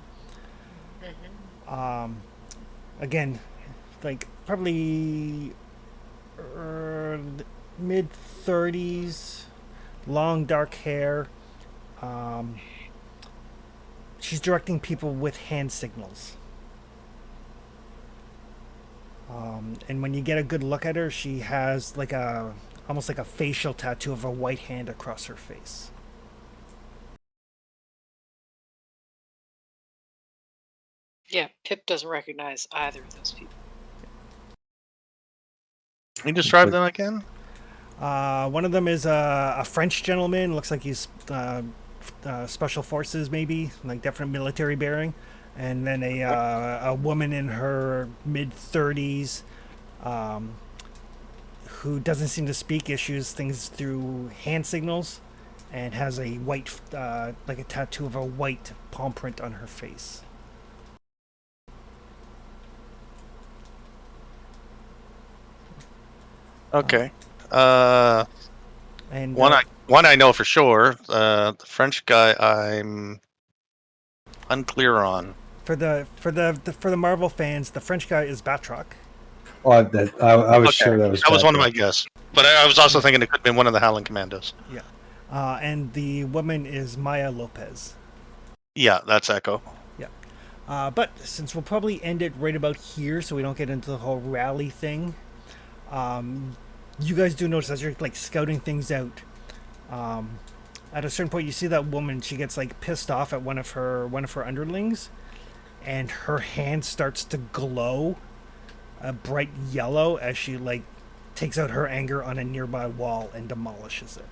Again, like probably mid-30s, long dark hair. She's directing people with hand signals. And when you get a good look at her, she has like almost like a facial tattoo of a white hand across her face. Yeah, Pip doesn't recognize either of those people. Can you describe them again? One of them is a French gentleman. Looks like he's special forces, maybe, like definite military bearing. And then a woman in her mid-30s who doesn't seem to speak, issues things through hand signals, and has a white, like a tattoo of a white palm print on her face. Okay. And one I know for sure. The French guy I'm unclear on. for the Marvel fans, the French guy is Batroc. Oh, I was sure that was. That was one of my guess, but I was also thinking it could have been one of the Howling Commandos. Yeah. And the woman is Maya Lopez. Yeah, that's Echo. Yeah. But since we'll probably end it right about here, so we don't get into the whole rally thing, you guys do notice as you're like scouting things out, at a certain point you see that woman. She gets like pissed off at one of her underlings, and her hand starts to glow a bright yellow as she like takes out her anger on a nearby wall and demolishes it.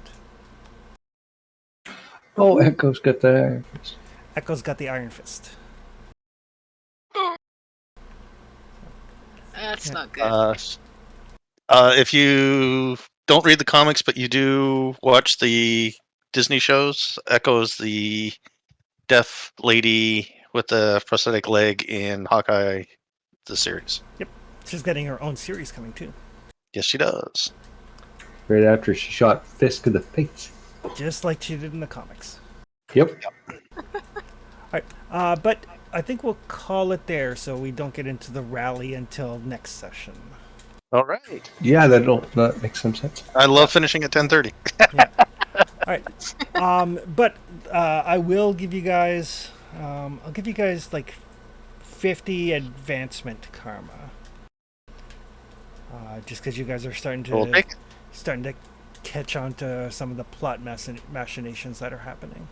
Oh, Echo's got the Iron Fist. Echo's got the Iron Fist. That's Yeah. not good. If you don't read the comics, but you do watch the Disney shows, Echo's the deaf lady with the prosthetic leg in Hawkeye, the series. Yep. She's getting her own series coming too. Yes, she does. Right after she shot Fisk in the face. Just like she did in the comics. Yep. Alright. But I think we'll call it there so we don't get into the rally until next session. All right. Yeah, that makes some sense. I love finishing at 10:30. Yeah. Alright. But I will give you guys I'll give you guys like 50 advancement karma. Just because you guys are starting to catch on to some of the plot machinations that are happening.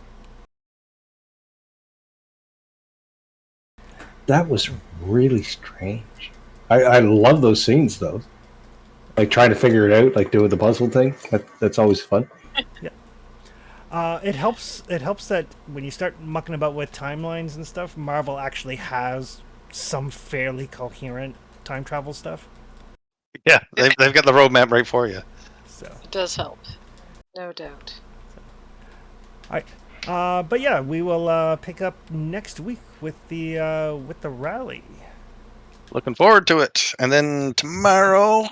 That was really strange. I love those scenes though. Like trying to figure it out, like doing the puzzle thing. That's always fun. Yeah. It helps that when you start mucking about with timelines and stuff, Marvel actually has some fairly coherent time travel stuff. Yeah, they've got the roadmap right for you. So It does help. No doubt. But yeah, we will pick up next week with the rally. Looking forward to it. And then tomorrow,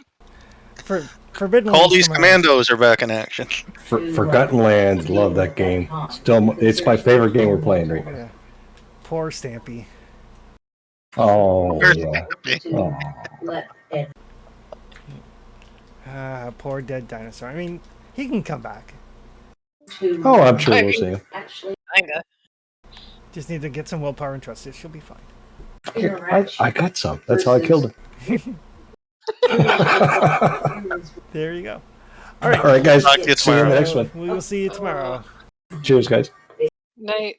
For Forbidden all Lands these tomorrow. commandos are back in action. Forgotten Lands, love that game. Still, it's my favorite game we're playing right now. Yeah. Poor Stampy. Oh Where's yeah. To Oh. let Ed Poor dead dinosaur. I mean, he can come back. to Oh, I'm sure we'll see him. actually Kinda. Just need to get some willpower and trust it. She'll be fine. interact. I got some. That's how I killed him. There you go. All right, guys. Talk to you See you in the tomorrow. next one. We will see you tomorrow. Cheers, guys. Night.